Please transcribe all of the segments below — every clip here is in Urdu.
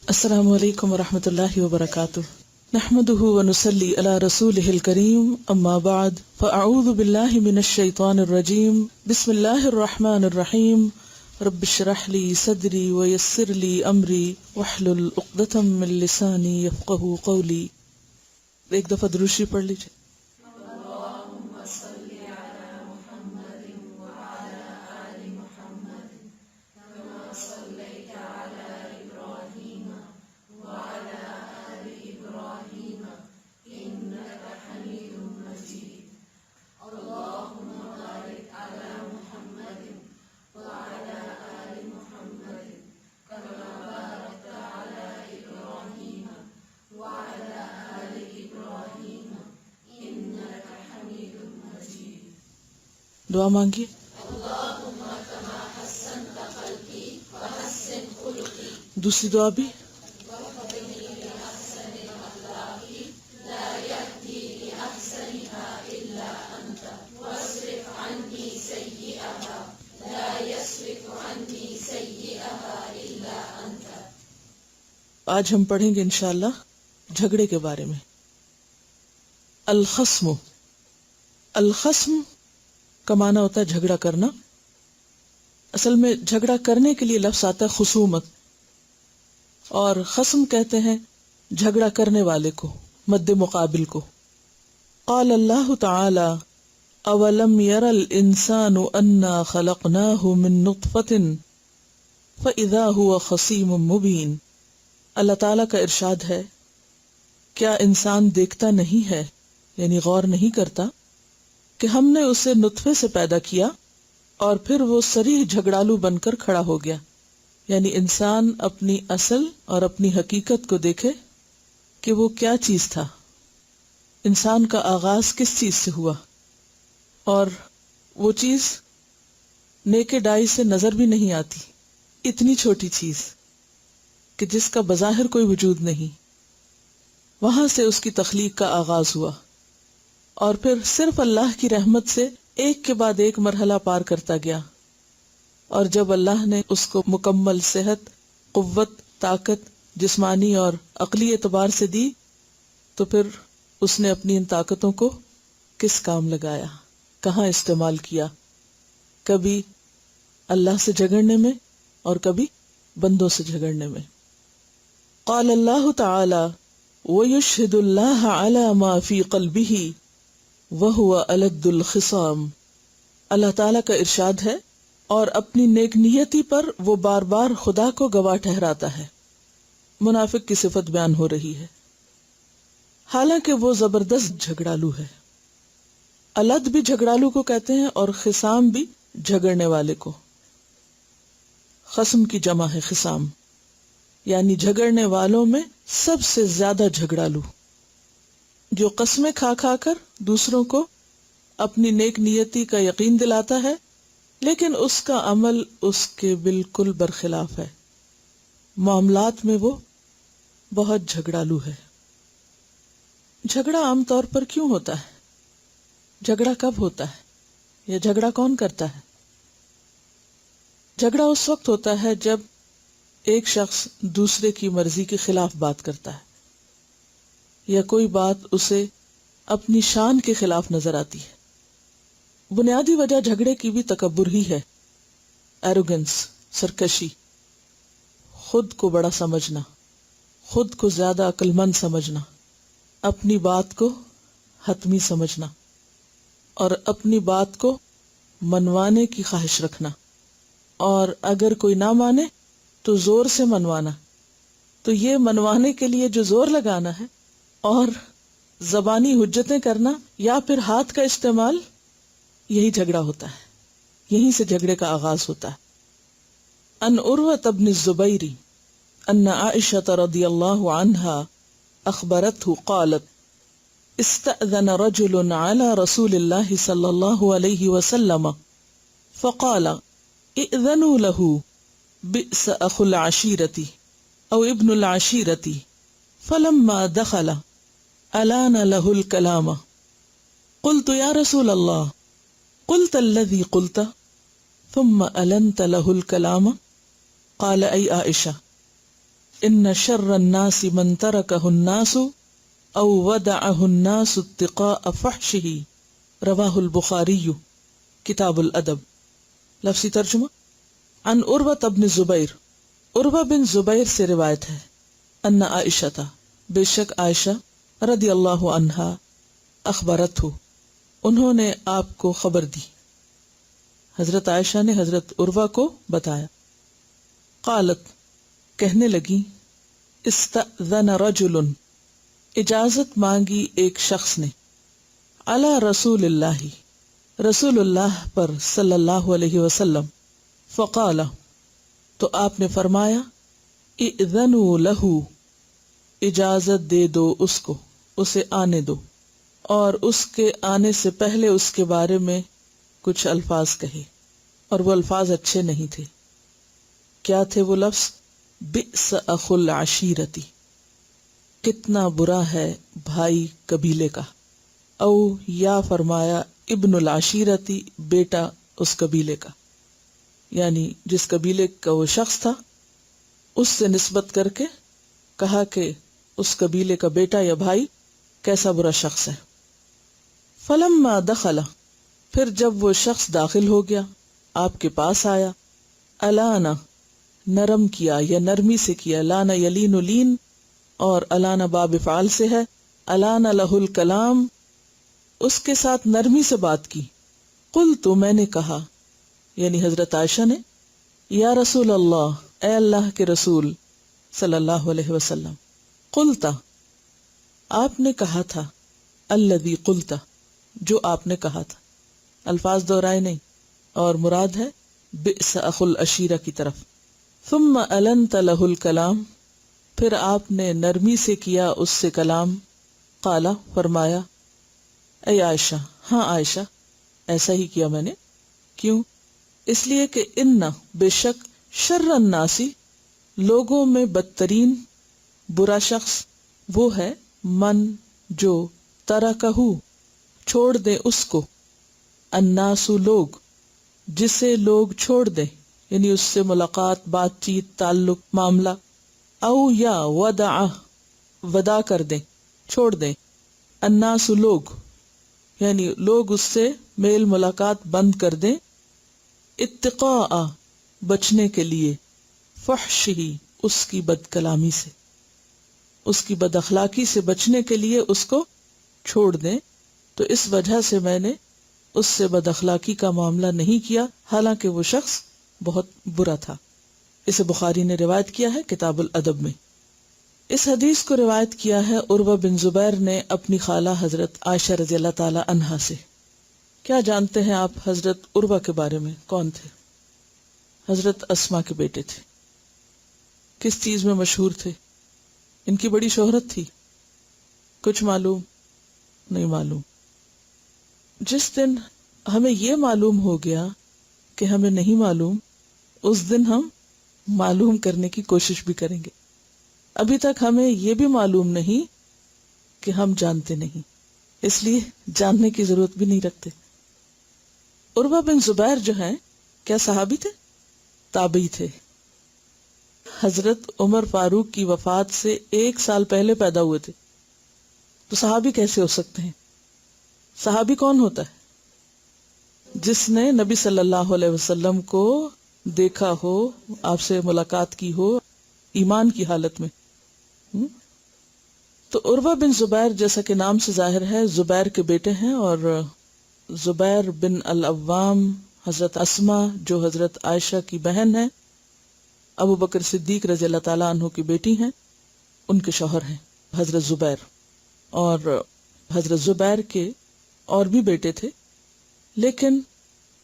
السلام علیکم ورحمۃ اللہ وبرکاتہ، نحمده ونصلی علی رسوله الکریم، اما بعد فاعوذ باللہ من الشیطان الرجیم، بسم اللہ الرحمن الرحیم، رب اشرح لی صدری ویسر لی امری واحلل عقدۃ من لسانی یفقهوا قولی۔ ایک دفعہ درود شریف پڑھ لیجیے۔ دعا مانگیے۔ دوسری دعا بھی، آج ہم پڑھیں گے انشاءاللہ جھگڑے کے بارے میں۔ الخصم، الخصم کا معنی ہوتا ہے جھگڑا کرنا۔ اصل میں جھگڑا کرنے کے لیے لفظ آتا ہے خصومت، اور خصم کہتے ہیں جھگڑا کرنے والے کو، مد مقابل کو۔ قال اللہ تعالی اولم یر الانسان انا خلقناہ من نطفۃ فاذا هو خصیم مبین۔ اللہ تعالیٰ کا ارشاد ہے، کیا انسان دیکھتا نہیں ہے، یعنی غور نہیں کرتا کہ ہم نے اسے نطفے سے پیدا کیا اور پھر وہ صریح جھگڑالو بن کر کھڑا ہو گیا۔ یعنی انسان اپنی اصل اور اپنی حقیقت کو دیکھے کہ وہ کیا چیز تھا، انسان کا آغاز کس چیز سے ہوا، اور وہ چیز نیکڈ آئی سے نظر بھی نہیں آتی، اتنی چھوٹی چیز کہ جس کا بظاہر کوئی وجود نہیں، وہاں سے اس کی تخلیق کا آغاز ہوا، اور پھر صرف اللہ کی رحمت سے ایک کے بعد ایک مرحلہ پار کرتا گیا، اور جب اللہ نے اس کو مکمل صحت، قوت، طاقت جسمانی اور عقلی اعتبار سے دی، تو پھر اس نے اپنی ان طاقتوں کو کس کام لگایا، کہاں استعمال کیا؟ کبھی اللہ سے جھگڑنے میں اور کبھی بندوں سے جھگڑنے میں۔ قال اللہ تعالی وَيُشْهِدُ اللَّهَ عَلَى مَا فِي قَلْبِهِ وَهُوَ أَلَدُّ الْخِصَامِ۔ اللہ تعالیٰ کا ارشاد ہے، اور اپنی نیک نیتی پر وہ بار بار خدا کو گواہ ٹھہراتا ہے۔ منافق کی صفت بیان ہو رہی ہے، حالانکہ وہ زبردست جھگڑالو ہے۔ الد بھی جھگڑالو کو کہتے ہیں، اور خصام بھی جھگڑنے والے کو۔ خصم کی جمع ہے خصام، یعنی جھگڑنے والوں میں سب سے زیادہ جھگڑالو، جو قسمیں کھا کھا کر دوسروں کو اپنی نیک نیتی کا یقین دلاتا ہے، لیکن اس کا عمل اس کے بالکل برخلاف ہے۔ معاملات میں وہ بہت جھگڑالو ہے۔ جھگڑا عام طور پر کیوں ہوتا ہے؟ جھگڑا کب ہوتا ہے، یا جھگڑا کون کرتا ہے؟ جھگڑا اس وقت ہوتا ہے جب ایک شخص دوسرے کی مرضی کے خلاف بات کرتا ہے، یا کوئی بات اسے اپنی شان کے خلاف نظر آتی ہے۔ بنیادی وجہ جھگڑے کی بھی تکبر ہی ہے، ایروگنس، سرکشی، خود کو بڑا سمجھنا، خود کو زیادہ عقل مند سمجھنا، اپنی بات کو حتمی سمجھنا، اور اپنی بات کو منوانے کی خواہش رکھنا، اور اگر کوئی نہ مانے تو زور سے منوانا۔ تو یہ منوانے کے لیے جو زور لگانا ہے اور زبانی حجتیں کرنا یا پھر ہاتھ کا استعمال، یہی جھگڑا ہوتا ہے، یہیں سے جھگڑے کا آغاز ہوتا ہے۔ ان عروۃ بن الزبیر ان عائشہ رضی اللہ عنہا اخبرته قالت استأذن رجل على رسول اللہ صلی اللہ علیہ وسلم فقال ائذنوا له بئس اخو العشیرة او ابن العشیرة فلما دخل الان له الكلام قلت یا رسول اللہ قلت الذي قلت ثم ألنت له الكلام قال أي عائشة ان شر الناس من ترکہ الناس او ودعہ الناس اتقاء فحشہ، رواہ البخاری کتاب الادب۔ لفظی ترجمہ، عن عروہ بن زبیر، عروہ بن زبیر سے روایت ہے، ان عائشہ، بے شک عائشہ رضی اللہ عنہا، اخبرتہ، انہوں نے آپ کو خبر دی، حضرت عائشہ نے حضرت عروہ کو بتایا، قالت، کہنے لگی، استأذن رجل، اجازت مانگی ایک شخص نے، علی رسول اللہ، رسول اللہ پر صلی اللہ علیہ وسلم، فقال، تو آپ نے فرمایا، اذنوا لہ، اجازت دے دو اس کو، اسے آنے دو، اور اس کے آنے سے پہلے اس کے بارے میں کچھ الفاظ کہے، اور وہ الفاظ اچھے نہیں تھے۔ کیا تھے وہ لفظ؟ بئس اخو العشیرتی، کتنا برا ہے بھائی قبیلے کا، او یا فرمایا ابن العشیرتی، بیٹا اس قبیلے کا، یعنی جس قبیلے کا وہ شخص تھا اس سے نسبت کر کے کہا کہ اس قبیلے کا بیٹا یا بھائی کیسا برا شخص ہے۔ فلما دخل، پھر جب وہ شخص داخل ہو گیا، آپ کے پاس آیا، الانا، نرم کیا یا نرمی سے کیا، لانا یلین لین، اور الانا باب فعل سے ہے، الانا لہ الکلام، اس کے ساتھ نرمی سے بات کی، قلت، میں نے کہا، یعنی حضرت عائشہ نے، یا رسول اللہ، اے اللہ کے رسول صلی اللہ علیہ وسلم، قلتا، آپ نے کہا تھا، الذی قلتا، جو آپ نے کہا تھا، الفاظ دہرائے نہیں، اور مراد ہے بئس اخو العشیرہ کی طرف۔ ثم النت لہ الکلام، پھر آپ نے نرمی سے کیا اس سے کلام، قالا، فرمایا، اے عائشہ، ہاں عائشہ، ایسا ہی کیا میں نے، کیوں؟ اس لیے کہ ان، بے شک، شر الناسی، لوگوں میں بدترین، برا شخص وہ ہے، من، جو، ترکہ، چھوڑ دے اس کو، الناس، لوگ، جسے لوگ چھوڑ دیں، یعنی اس سے ملاقات، بات چیت، تعلق، معاملہ، او یا ودعہ، ودا کر دیں، چھوڑ دیں، الناس، لوگ، یعنی لوگ اس سے میل ملاقات بند کر دیں، اتقاء، بچنے کے لیے، فحشہ، اس کی بد کلامی سے، اس کی بد اخلاقی سے بچنے کے لیے اس کو چھوڑ دیں، تو اس وجہ سے میں نے اس سے بد اخلاقی کا معاملہ نہیں کیا، حالانکہ وہ شخص بہت برا تھا۔ اسے بخاری نے روایت کیا ہے کتاب الادب میں۔ اس حدیث کو روایت کیا ہے عروہ بن زبیر نے اپنی خالہ حضرت عائشہ رضی اللہ تعالی عنہا سے۔ کیا جانتے ہیں آپ حضرت عروہ کے بارے میں؟ کون تھے؟ حضرت اسما کے بیٹے تھے۔ کس چیز میں مشہور تھے؟ ان کی بڑی شہرت تھی، کچھ معلوم؟ نہیں معلوم۔ جس دن ہمیں یہ معلوم ہو گیا کہ ہمیں نہیں معلوم، اس دن ہم معلوم کرنے کی کوشش بھی کریں گے۔ ابھی تک ہمیں یہ بھی معلوم نہیں کہ ہم جانتے نہیں، اس لیے جاننے کی ضرورت بھی نہیں رکھتے۔ عروہ بن زبیر جو ہیں، کیا صحابی تھے؟ تابعی تھے۔ حضرت عمر فاروق کی وفات سے 1 سال پہلے پیدا ہوئے تھے، تو صحابی کیسے ہو سکتے ہیں؟ صحابی کون ہوتا ہے؟ جس نے نبی صلی اللہ علیہ وسلم کو دیکھا ہو، آپ سے ملاقات کی ہو ایمان کی حالت میں۔ تو عروہ بن زبیر، جیسا کہ نام سے ظاہر ہے، زبیر کے بیٹے ہیں، اور زبیر بن العوام، حضرت اسما جو حضرت عائشہ کی بہن ہے، ابو بکر صدیق رضی اللہ تعالیٰ عنہ کی بیٹی ہیں، ان کے شوہر ہیں حضرت زبیر۔ اور حضرت زبیر کے اور بھی بیٹے تھے، لیکن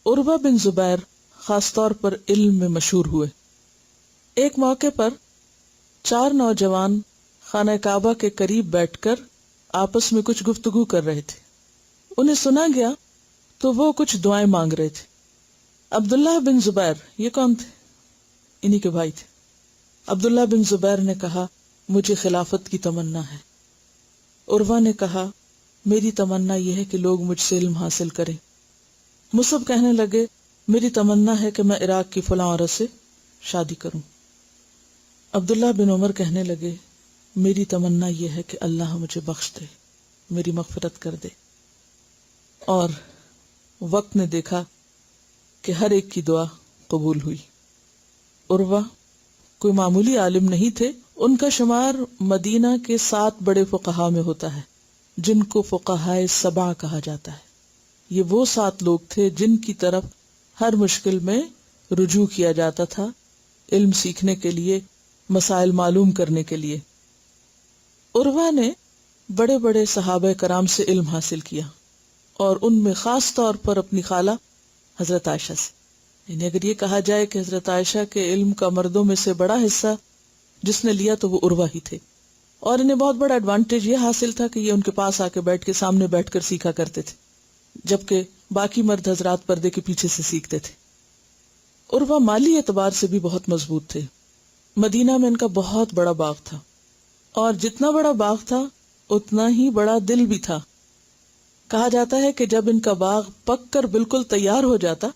عروہ بن زبیر خاص طور پر علم میں مشہور ہوئے۔ ایک موقع پر 4 نوجوان خانہ کعبہ کے قریب بیٹھ کر آپس میں کچھ گفتگو کر رہے تھے، انہیں سنا گیا تو وہ کچھ دعائیں مانگ رہے تھے۔ عبداللہ بن زبیر، یہ کون تھے؟ انہی کے بھائی تھے۔ عبداللہ بن زبیر نے کہا، مجھے خلافت کی تمنا ہے۔ عروہ نے کہا، میری تمنا یہ ہے کہ لوگ مجھ سے علم حاصل کریں۔ مصعب کہنے لگے، میری تمنا ہے کہ میں عراق کی فلاں عورت سے شادی کروں۔ عبداللہ بن عمر کہنے لگے میری تمنا یہ ہے کہ اللہ مجھے بخش دے، میری مغفرت کر دے، اور وقت نے دیکھا کہ ہر ایک کی دعا قبول ہوئی۔ عروہ کوئی معمولی عالم نہیں تھے، ان کا شمار مدینہ کے 7 بڑے فقہا میں ہوتا ہے جن کو فقہائے سبع کہا جاتا ہے۔ یہ وہ 7 لوگ تھے جن کی طرف ہر مشکل میں رجوع کیا جاتا تھا، علم سیکھنے کے لیے، مسائل معلوم کرنے کے لیے۔ عروہ نے بڑے بڑے صحابہ کرام سے علم حاصل کیا، اور ان میں خاص طور پر اپنی خالہ حضرت عائشہ سے۔ یعنی اگر یہ کہا جائے کہ حضرت عائشہ کے علم کا مردوں میں سے بڑا حصہ جس نے لیا تو وہ عروہ ہی تھے، اور انہیں بہت بڑا ایڈوانٹیج یہ حاصل تھا کہ یہ ان کے پاس آ کے بیٹھ کے سامنے بیٹھ کر سیکھا کرتے تھے، جبکہ باقی مرد حضرات پردے کے پیچھے سے سیکھتے تھے۔ عروہ مالی اعتبار سے بھی بہت مضبوط تھے۔ مدینہ میں ان کا بہت بڑا باغ تھا، اور جتنا بڑا باغ تھا اتنا ہی بڑا دل بھی تھا۔ کہا جاتا ہے کہ جب ان کا باغ پک کر بالکل تیار ہو جاتا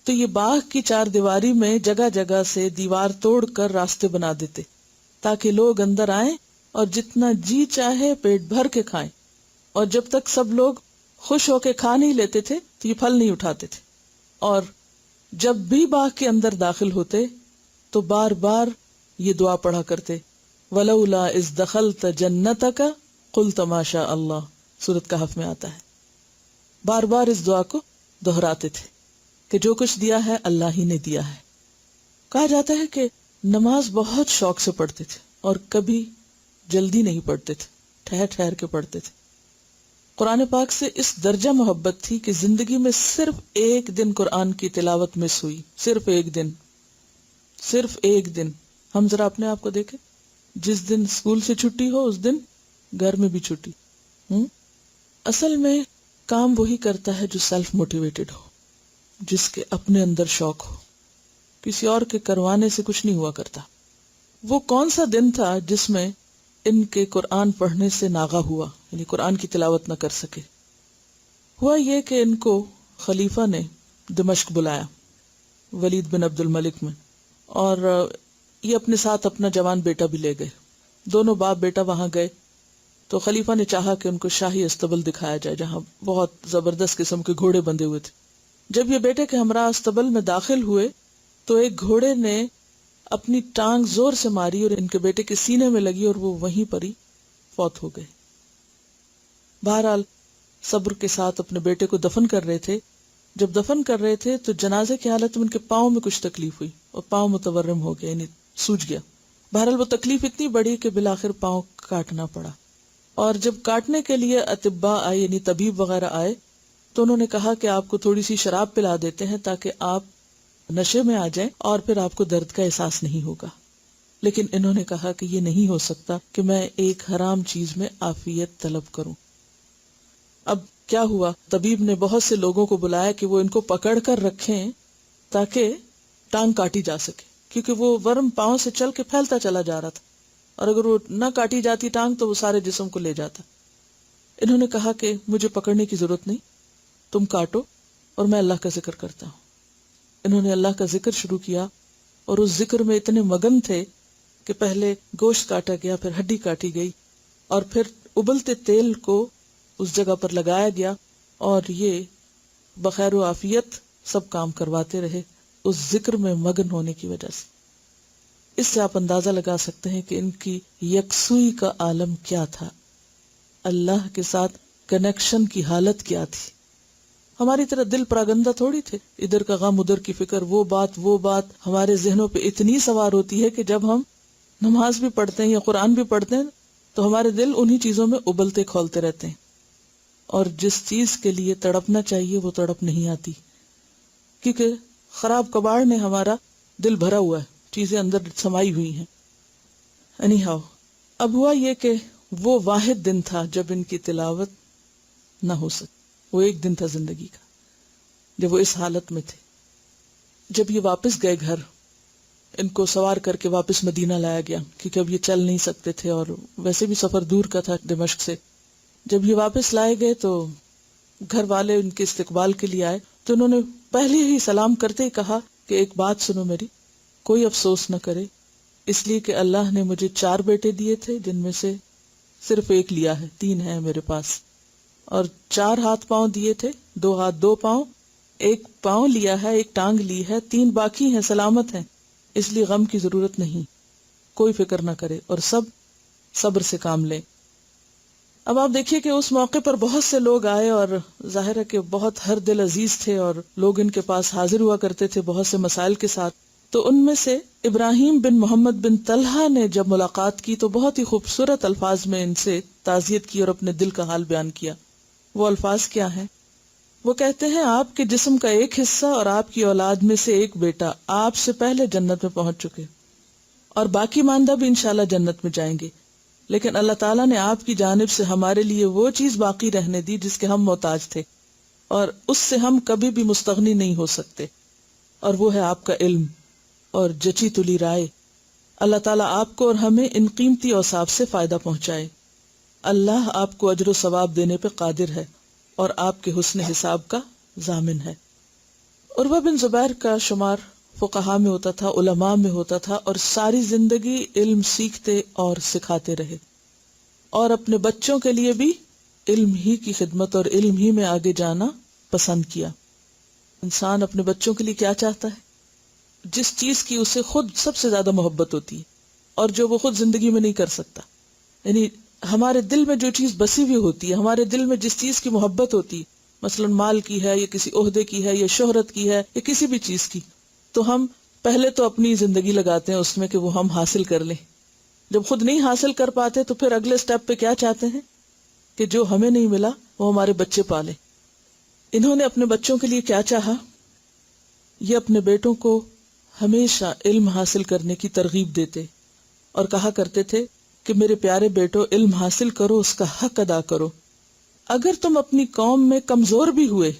تو یہ باغ کی 4 دیواری میں جگہ جگہ سے دیوار توڑ کر راستے بنا دیتے تاکہ لوگ اندر آئیں اور جتنا جی چاہے پیٹ بھر کے کھائیں، اور جب تک سب لوگ خوش ہو کے کھا نہیں لیتے تھے تو یہ پھل نہیں اٹھاتے تھے، اور جب بھی باغ کے اندر داخل ہوتے تو بار بار یہ دعا پڑھا کرتے، وَلَوْلَا إِذْ دَخَلْتَ جَنَّتَكَ قُلْتَ مَا شَاءَ اللَّهُ، سورۃ کہف میں آتا ہے۔ بار بار اس دعا کو دہراتے تھے کہ جو کچھ دیا ہے اللہ ہی نے دیا ہے۔ کہا جاتا ہے کہ نماز بہت شوق سے پڑھتے تھے اور کبھی جلدی نہیں پڑھتے تھے، ٹھہر ٹھہر کے پڑھتے تھے۔ قرآن پاک سے اس درجہ محبت تھی کہ زندگی میں صرف ایک دن قرآن کی تلاوت مس ہوئی، صرف ایک دن، صرف ایک دن۔ ہم ذرا اپنے آپ کو دیکھیں، جس دن اسکول سے چھٹی ہو اس دن گھر میں بھی چھٹی۔ اصل میں کام وہی کرتا ہے جو سیلف موٹیویٹڈ ہو، جس کے اپنے اندر شوق ہو، کسی اور کے کروانے سے کچھ نہیں ہوا کرتا۔ وہ کون سا دن تھا جس میں ان کے قرآن پڑھنے سے ناغہ ہوا، یعنی قرآن کی تلاوت نہ کر سکے؟ ہوا یہ کہ ان کو خلیفہ نے دمشق بلایا، ولید بن عبد الملک میں، اور یہ اپنے ساتھ اپنا جوان بیٹا بھی لے گئے۔ دونوں باپ بیٹا وہاں گئے تو خلیفہ نے چاہا کہ ان کو شاہی استبل دکھایا جائے جہاں بہت زبردست قسم کے گھوڑے بندھے ہوئے تھے۔ جب یہ بیٹے کے ہمراہ استبل میں داخل ہوئے تو ایک گھوڑے نے اپنی ٹانگ زور سے ماری اور ان کے بیٹے کے سینے میں لگی اور وہ وہیں پر ہی فوت ہو گئے۔ بہرحال صبر کے ساتھ اپنے بیٹے کو دفن کر رہے تھے۔ جب دفن کر رہے تھے تو جنازے کی حالت میں ان کے پاؤں میں کچھ تکلیف ہوئی اور پاؤں متورم ہو گیا، یعنی سوج گیا۔ بہرحال وہ تکلیف اتنی بڑی کہ بالآخر پاؤں کاٹنا پڑا، اور جب کاٹنے کے لیے اطباء آئے، یعنی طبیب وغیرہ آئے، تو انہوں نے کہا کہ آپ کو تھوڑی سی شراب پلا دیتے ہیں تاکہ آپ نشے میں آ جائیں اور پھر آپ کو درد کا احساس نہیں ہوگا۔ لیکن انہوں نے کہا کہ یہ نہیں ہو سکتا کہ میں ایک حرام چیز میں عافیت طلب کروں۔ اب کیا ہوا، طبیب نے بہت سے لوگوں کو بلایا کہ وہ ان کو پکڑ کر رکھیں تاکہ ٹانگ کاٹی جا سکے، کیونکہ وہ ورم پاؤں سے چل کے پھیلتا چلا جا رہا تھا، اور اگر وہ نہ کاٹی جاتی ٹانگ تو وہ سارے جسم کو لے جاتا۔ انہوں نے کہا کہ مجھے پکڑنے کی ضرورت نہیں، تم کاٹو اور میں اللہ کا ذکر کرتا ہوں۔ انہوں نے اللہ کا ذکر شروع کیا اور اس ذکر میں اتنے مگن تھے کہ پہلے گوشت کاٹا گیا، پھر ہڈی کاٹی گئی، اور پھر ابلتے تیل کو اس جگہ پر لگایا گیا، اور یہ بخیر و عافیت سب کام کرواتے رہے اس ذکر میں مگن ہونے کی وجہ سے۔ اس سے آپ اندازہ لگا سکتے ہیں کہ ان کی یکسوئی کا عالم کیا تھا، اللہ کے ساتھ کنیکشن کی حالت کیا تھی۔ ہماری طرح دل پراگندہ تھوڑی تھے، ادھر کا غم ادھر کی فکر، وہ بات ہمارے ذہنوں پہ اتنی سوار ہوتی ہے کہ جب ہم نماز بھی پڑھتے ہیں یا قرآن بھی پڑھتے ہیں تو ہمارے دل انہی چیزوں میں ابلتے کھولتے رہتے ہیں، اور جس چیز کے لیے تڑپنا چاہیے وہ تڑپ نہیں آتی، کیونکہ خراب کباڑ نے ہمارا دل بھرا ہوا ہے، چیزیں اندر سمائی ہوئی ہیں۔ اینی ہاؤ، اب ہوا یہ کہ وہ واحد دن تھا جب ان کی تلاوت نہ ہو سکی۔ وہ ایک دن تھا زندگی کا جب وہ اس حالت میں تھے۔ جب یہ واپس گئے گھر، ان کو سوار کر کے واپس مدینہ لایا گیا، کیونکہ اب یہ چل نہیں سکتے تھے اور ویسے بھی سفر دور کا تھا دمشق سے۔ جب یہ واپس لائے گئے تو گھر والے ان کے استقبال کے لیے آئے، تو انہوں نے پہلے ہی سلام کرتے ہی کہا کہ ایک بات سنو میری، کوئی افسوس نہ کرے اس لیے کہ اللہ نے مجھے 4 بیٹے دیے تھے جن میں سے صرف ایک لیا ہے، 3 ہیں میرے پاس، اور 4 ہاتھ پاؤں دیے تھے، 2 ہاتھ 2 پاؤں، ایک پاؤں لیا ہے، ایک ٹانگ لی ہے، 3 باقی ہیں، سلامت ہیں، اس لیے غم کی ضرورت نہیں، کوئی فکر نہ کرے اور سب صبر سے کام لیں۔ اب آپ دیکھیے کہ اس موقع پر بہت سے لوگ آئے اور ظاہر ہے کہ بہت ہر دل عزیز تھے اور لوگ ان کے پاس حاضر ہوا کرتے تھے بہت سے مسائل کے ساتھ۔ تو ان میں سے ابراہیم بن محمد بن طلحہ نے جب ملاقات کی تو بہت ہی خوبصورت الفاظ میں ان سے تعزیت کی اور اپنے دل کا حال بیان کیا۔ وہ الفاظ کیا ہیں؟ وہ کہتے ہیں آپ کے جسم کا ایک حصہ اور آپ کی اولاد میں سے ایک بیٹا آپ سے پہلے جنت میں پہنچ چکے اور باقی ماندہ بھی انشاءاللہ جنت میں جائیں گے، لیکن اللہ تعالیٰ نے آپ کی جانب سے ہمارے لیے وہ چیز باقی رہنے دی جس کے ہم محتاج تھے اور اس سے ہم کبھی بھی مستغنی نہیں ہو سکتے، اور وہ ہے آپ کا علم اور جچی تلی رائے۔ اللہ تعالیٰ آپ کو اور ہمیں ان قیمتی اوصاف سے فائدہ پہنچائے۔ اللہ آپ کو اجر و ثواب دینے پہ قادر ہے اور آپ کے حسن حساب کا ضامن ہے۔ عروہ بن زبیر کا شمار فقہاء میں ہوتا تھا، علماء میں ہوتا تھا، اور ساری زندگی علم سیکھتے اور سکھاتے رہے، اور اپنے بچوں کے لیے بھی علم ہی کی خدمت اور علم ہی میں آگے جانا پسند کیا۔ انسان اپنے بچوں کے لیے کیا چاہتا ہے؟ جس چیز کی اسے خود سب سے زیادہ محبت ہوتی ہے اور جو وہ خود زندگی میں نہیں کر سکتا، یعنی ہمارے دل میں جو چیز بسی ہوئی ہوتی ہے، ہمارے دل میں جس چیز کی محبت ہوتی ہے، مثلا مال کی ہے یا کسی عہدے کی ہے یا شہرت کی ہے یا کسی بھی چیز کی، تو ہم پہلے تو اپنی زندگی لگاتے ہیں اس میں کہ وہ ہم حاصل کر لیں۔ جب خود نہیں حاصل کر پاتے تو پھر اگلے سٹیپ پہ کیا چاہتے ہیں کہ جو ہمیں نہیں ملا وہ ہمارے بچے پالیں۔ انہوں نے اپنے بچوں کے لیے کیا چاہا؟ یہ اپنے بیٹوں کو ہمیشہ علم حاصل کرنے کی ترغیب دیتے اور کہا کرتے تھے کہ میرے پیارے بیٹو، علم حاصل کرو، اس کا حق ادا کرو۔ اگر تم اپنی قوم میں کمزور بھی ہوئے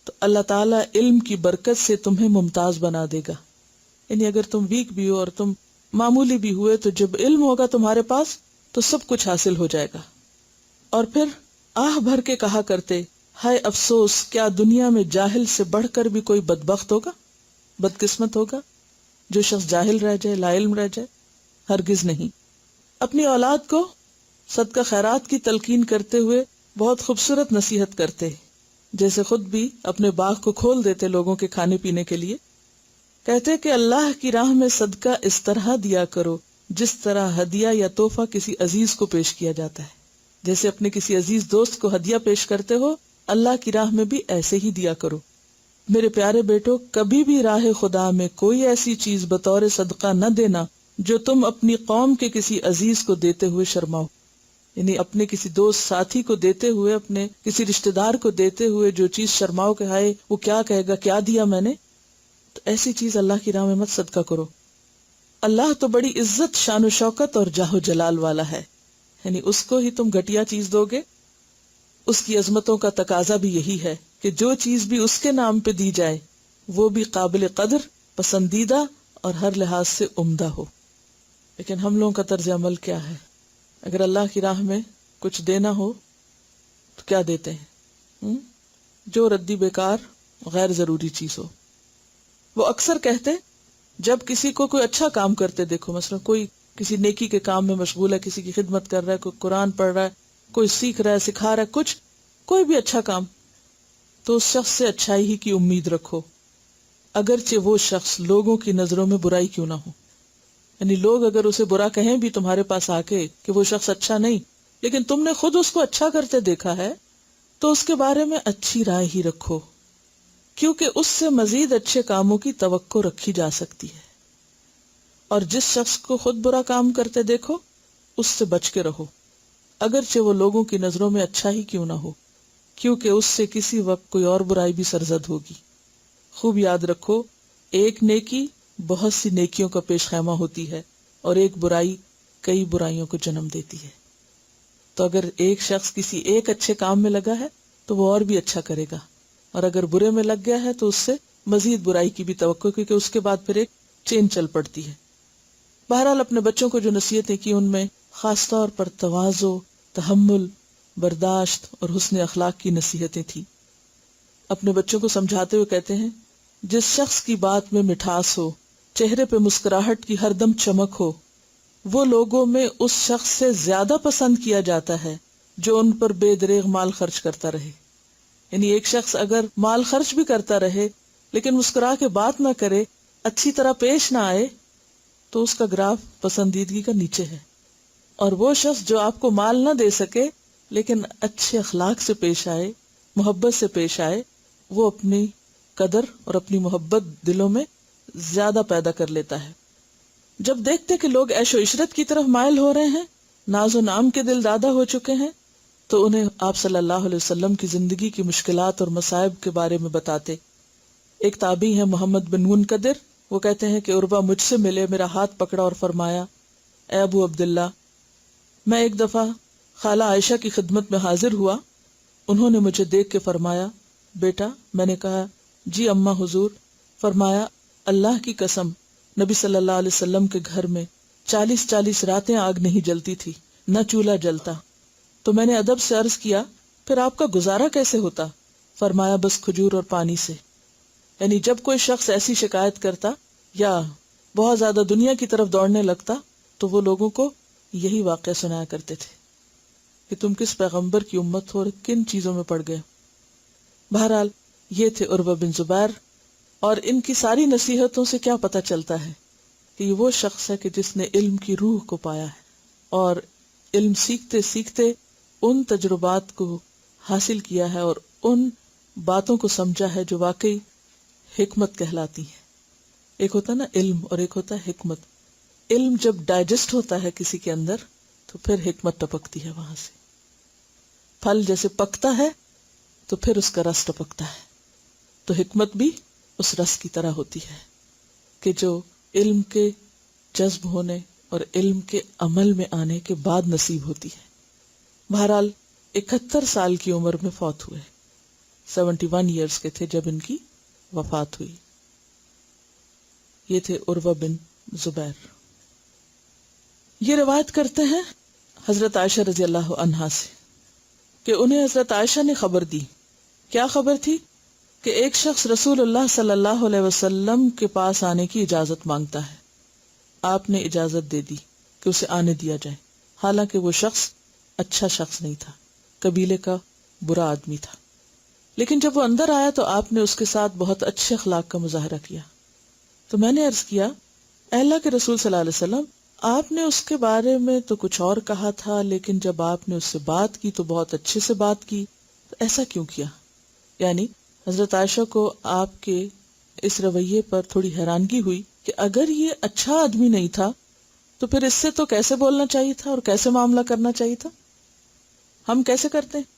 تو اللہ تعالیٰ علم کی برکت سے تمہیں ممتاز بنا دے گا، یعنی اگر تم ویک بھی ہو اور تم معمولی بھی ہوئے تو جب علم ہوگا تمہارے پاس تو سب کچھ حاصل ہو جائے گا۔ اور پھر آہ بھر کے کہا کرتے، ہائے افسوس، کیا دنیا میں جاہل سے بڑھ کر بھی کوئی بدبخت ہوگا، بدقسمت ہوگا جو شخص جاہل رہ جائے، لا علم رہ جائے؟ ہرگز نہیں۔ اپنی اولاد کو صدقہ خیرات کی تلقین کرتے ہوئے بہت خوبصورت نصیحت کرتے، جیسے خود بھی اپنے باغ کو کھول دیتے لوگوں کے کھانے پینے کے لیے۔ کہتے کہ اللہ کی راہ میں صدقہ اس طرح دیا کرو جس طرح ہدیہ یا تحفہ کسی عزیز کو پیش کیا جاتا ہے، جیسے اپنے کسی عزیز دوست کو ہدیہ پیش کرتے ہو، اللہ کی راہ میں بھی ایسے ہی دیا کرو۔ میرے پیارے بیٹو، کبھی بھی راہ خدا میں کوئی ایسی چیز بطور صدقہ نہ دینا جو تم اپنی قوم کے کسی عزیز کو دیتے ہوئے شرماؤ، یعنی اپنے کسی دوست ساتھی کو دیتے ہوئے، اپنے کسی رشتہ دار کو دیتے ہوئے جو چیز شرماؤ کہ ہائے وہ کیا کہے گا، کیا دیا میں نے، تو ایسی چیز اللہ کی راہ میں مت صدقہ کرو۔ اللہ تو بڑی عزت، شان و شوکت اور جاہ و جلال والا ہے، یعنی اس کو ہی تم گھٹیا چیز دو گے؟ اس کی عظمتوں کا تقاضا بھی یہی ہے کہ جو چیز بھی اس کے نام پہ دی جائے وہ بھی قابل قدر، پسندیدہ اور ہر لحاظ سے عمدہ ہو۔ لیکن ہم لوگوں کا طرز عمل کیا ہے؟ اگر اللہ کی راہ میں کچھ دینا ہو تو کیا دیتے ہیں؟ جو ردی بیکار غیر ضروری چیز ہو۔ وہ اکثر کہتے جب کسی کو کوئی اچھا کام کرتے دیکھو، مثلا کوئی کسی نیکی کے کام میں مشغول ہے، کسی کی خدمت کر رہا ہے، کوئی قرآن پڑھ رہا ہے، کوئی سیکھ رہا ہے، سکھا رہا ہے، کچھ کوئی بھی اچھا کام، تو اس شخص سے اچھائی ہی کی امید رکھو، اگرچہ وہ شخص لوگوں کی نظروں میں برائی کیوں نہ ہو۔ یعنی لوگ اگر اسے برا کہیں بھی تمہارے پاس آ کے کہ وہ شخص اچھا نہیں، لیکن تم نے خود اس کو اچھا کرتے دیکھا ہے تو اس کے بارے میں اچھی رائے ہی رکھو، کیونکہ اس سے مزید اچھے کاموں کی توقع رکھی جا سکتی ہے۔ اور جس شخص کو خود برا کام کرتے دیکھو اس سے بچ کے رہو، اگرچہ وہ لوگوں کی نظروں میں اچھا ہی کیوں نہ ہو، کیونکہ اس سے کسی وقت کوئی اور برائی بھی سرزد ہوگی۔ خوب یاد رکھو، ایک نیکی بہت سی نیکیوں کا پیش خیمہ ہوتی ہے اور ایک برائی کئی برائیوں کو جنم دیتی ہے۔ تو اگر ایک شخص کسی ایک اچھے کام میں لگا ہے تو وہ اور بھی اچھا کرے گا، اور اگر برے میں لگ گیا ہے تو اس سے مزید برائی کی بھی توقع، کیونکہ اس کے بعد پھر ایک چین چل پڑتی ہے۔ بہرحال اپنے بچوں کو جو نصیحتیں کی ان میں خاص طور پر تواضع، تحمل، برداشت اور حسن اخلاق کی نصیحتیں تھیں۔ اپنے بچوں کو سمجھاتے ہوئے کہتے ہیں، جس شخص کی بات میں مٹھاس ہو چہرے پہ مسکراہٹ کی ہر دم چمک ہو، وہ لوگوں میں اس شخص سے زیادہ پسند کیا جاتا ہے جو ان پر بے دریغ مال خرچ کرتا رہے. یعنی ایک شخص اگر مال خرچ بھی کرتا رہے لیکن مسکرا کے بات نہ کرے، اچھی طرح پیش نہ آئے، تو اس کا گراف پسندیدگی کا نیچے ہے. اور وہ شخص جو آپ کو مال نہ دے سکے لیکن اچھے اخلاق سے پیش آئے، محبت سے پیش آئے، وہ اپنی قدر اور اپنی محبت دلوں میں زیادہ پیدا کر لیتا ہے. جب دیکھتے کہ لوگ عیش و عشرت کی طرف مائل ہو رہے ہیں، ناز و نام کے دل دادا ہو چکے ہیں، تو انہیں آپ صلی اللہ علیہ وسلم کی زندگی کی مشکلات اور مصائب کے بارے میں بتاتے. ایک تابعی ہے محمد بن منقدر، وہ کہتے ہیں کہ عروہ مجھ سے ملے، میرا ہاتھ پکڑا اور فرمایا، اے ابو عبداللہ، میں ایک دفعہ خالہ عائشہ کی خدمت میں حاضر ہوا. انہوں نے مجھے دیکھ کے فرمایا، بیٹا. میں نے کہا، جی اماں حضور. فرمایا، اللہ کی قسم، نبی صلی اللہ علیہ وسلم کے گھر میں 40 راتیں آگ نہیں جلتی تھی، نہ چولہا جلتا. تو میں نے ادب سے عرض کیا، پھر آپ کا گزارا کیسے ہوتا؟ فرمایا، بس کھجور اور پانی سے. یعنی جب کوئی شخص ایسی شکایت کرتا یا بہت زیادہ دنیا کی طرف دوڑنے لگتا تو وہ لوگوں کو یہی واقعہ سنایا کرتے تھے کہ تم کس پیغمبر کی امت ہو اور کن چیزوں میں پڑ گئے. بہرحال یہ تھے عروہ بن زبیر، اور ان کی ساری نصیحتوں سے کیا پتہ چلتا ہے کہ یہ وہ شخص ہے کہ جس نے علم کی روح کو پایا ہے اور علم سیکھتے سیکھتے ان تجربات کو حاصل کیا ہے اور ان باتوں کو سمجھا ہے جو واقعی حکمت کہلاتی ہیں. ایک ہوتا ہے نا علم اور ایک ہوتا ہے حکمت. علم جب ڈائجسٹ ہوتا ہے کسی کے اندر تو پھر حکمت ٹپکتی ہے وہاں سے. پھل جیسے پکتا ہے تو پھر اس کا رس ٹپکتا ہے، تو حکمت بھی اس رس کی طرح ہوتی ہے کہ جو علم کے جذب ہونے اور علم کے عمل میں آنے کے بعد نصیب ہوتی ہے. بہرحال 71 سال کی عمر میں فوت ہوئے، 71 ایئرز کے تھے جب ان کی وفات ہوئی. یہ تھے عروہ بن زبیر. یہ روایت کرتے ہیں حضرت عائشہ رضی اللہ عنہا سے کہ انہیں حضرت عائشہ نے خبر دی. کیا خبر تھی؟ کہ ایک شخص رسول اللہ صلی اللہ علیہ وسلم کے پاس آنے کی اجازت مانگتا ہے. آپ نے اجازت دے دی کہ اسے آنے دیا جائے، حالانکہ وہ شخص اچھا شخص نہیں تھا، قبیلے کا برا آدمی تھا. لیکن جب وہ اندر آیا تو آپ نے اس کے ساتھ بہت اچھے اخلاق کا مظاہرہ کیا. تو میں نے عرض کیا، اے اللہ کے رسول صلی اللہ علیہ وسلم، آپ نے اس کے بارے میں تو کچھ اور کہا تھا، لیکن جب آپ نے اس سے بات کی تو بہت اچھے سے بات کی، تو ایسا کیوں کیا؟ یعنی حضرت عائشہ کو آپ کے اس رویے پر تھوڑی حیرانگی ہوئی کہ اگر یہ اچھا آدمی نہیں تھا تو پھر اس سے تو کیسے بولنا چاہیے تھا اور کیسے معاملہ کرنا چاہیے تھا. ہم کیسے کرتے ہیں؟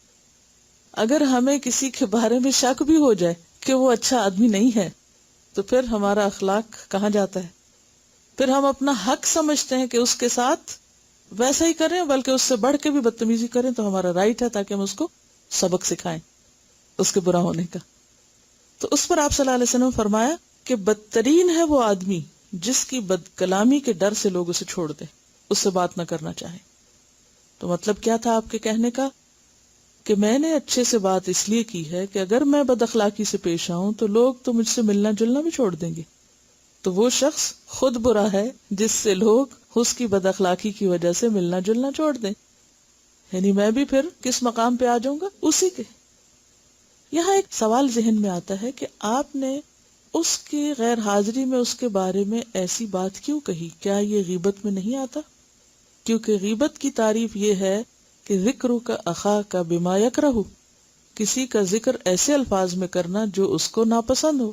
اگر ہمیں کسی کے بارے میں شک بھی ہو جائے کہ وہ اچھا آدمی نہیں ہے تو پھر ہمارا اخلاق کہاں جاتا ہے؟ پھر ہم اپنا حق سمجھتے ہیں کہ اس کے ساتھ ویسا ہی کریں، بلکہ اس سے بڑھ کے بھی بدتمیزی کریں تو ہمارا رائٹ ہے، تاکہ ہم اس کو سبق سکھائیں اس کے برا ہونے کا. تو اس پر آپ صلی اللہ علیہ وسلم فرمایا کہ بدترین ہے وہ آدمی جس کی بد کلامی کے ڈر سے لوگ اسے چھوڑ دیں، اس سے بات نہ کرنا چاہیں. تو مطلب کیا تھا آپ کے کہنے کا؟ کہ میں نے اچھے سے بات اس لیے کی ہے کہ اگر میں بد اخلاقی سے پیش آؤں تو لوگ تو مجھ سے ملنا جلنا بھی چھوڑ دیں گے. تو وہ شخص خود برا ہے جس سے لوگ اس کی بد اخلاقی کی وجہ سے ملنا جلنا چھوڑ دیں. یعنی میں بھی پھر کس مقام پہ آ جاؤں گا؟ اسی کے. یہاں ایک سوال ذہن میں آتا ہے کہ آپ نے اس کی غیر حاضری میں اس کے بارے میں ایسی بات کیوں کہی؟ کیا یہ غیبت میں نہیں آتا؟ کیونکہ غیبت کی تعریف یہ ہے کہ ذکر کا اخا کا بما یکرہ، کسی کا ذکر ایسے الفاظ میں کرنا جو اس کو ناپسند ہو.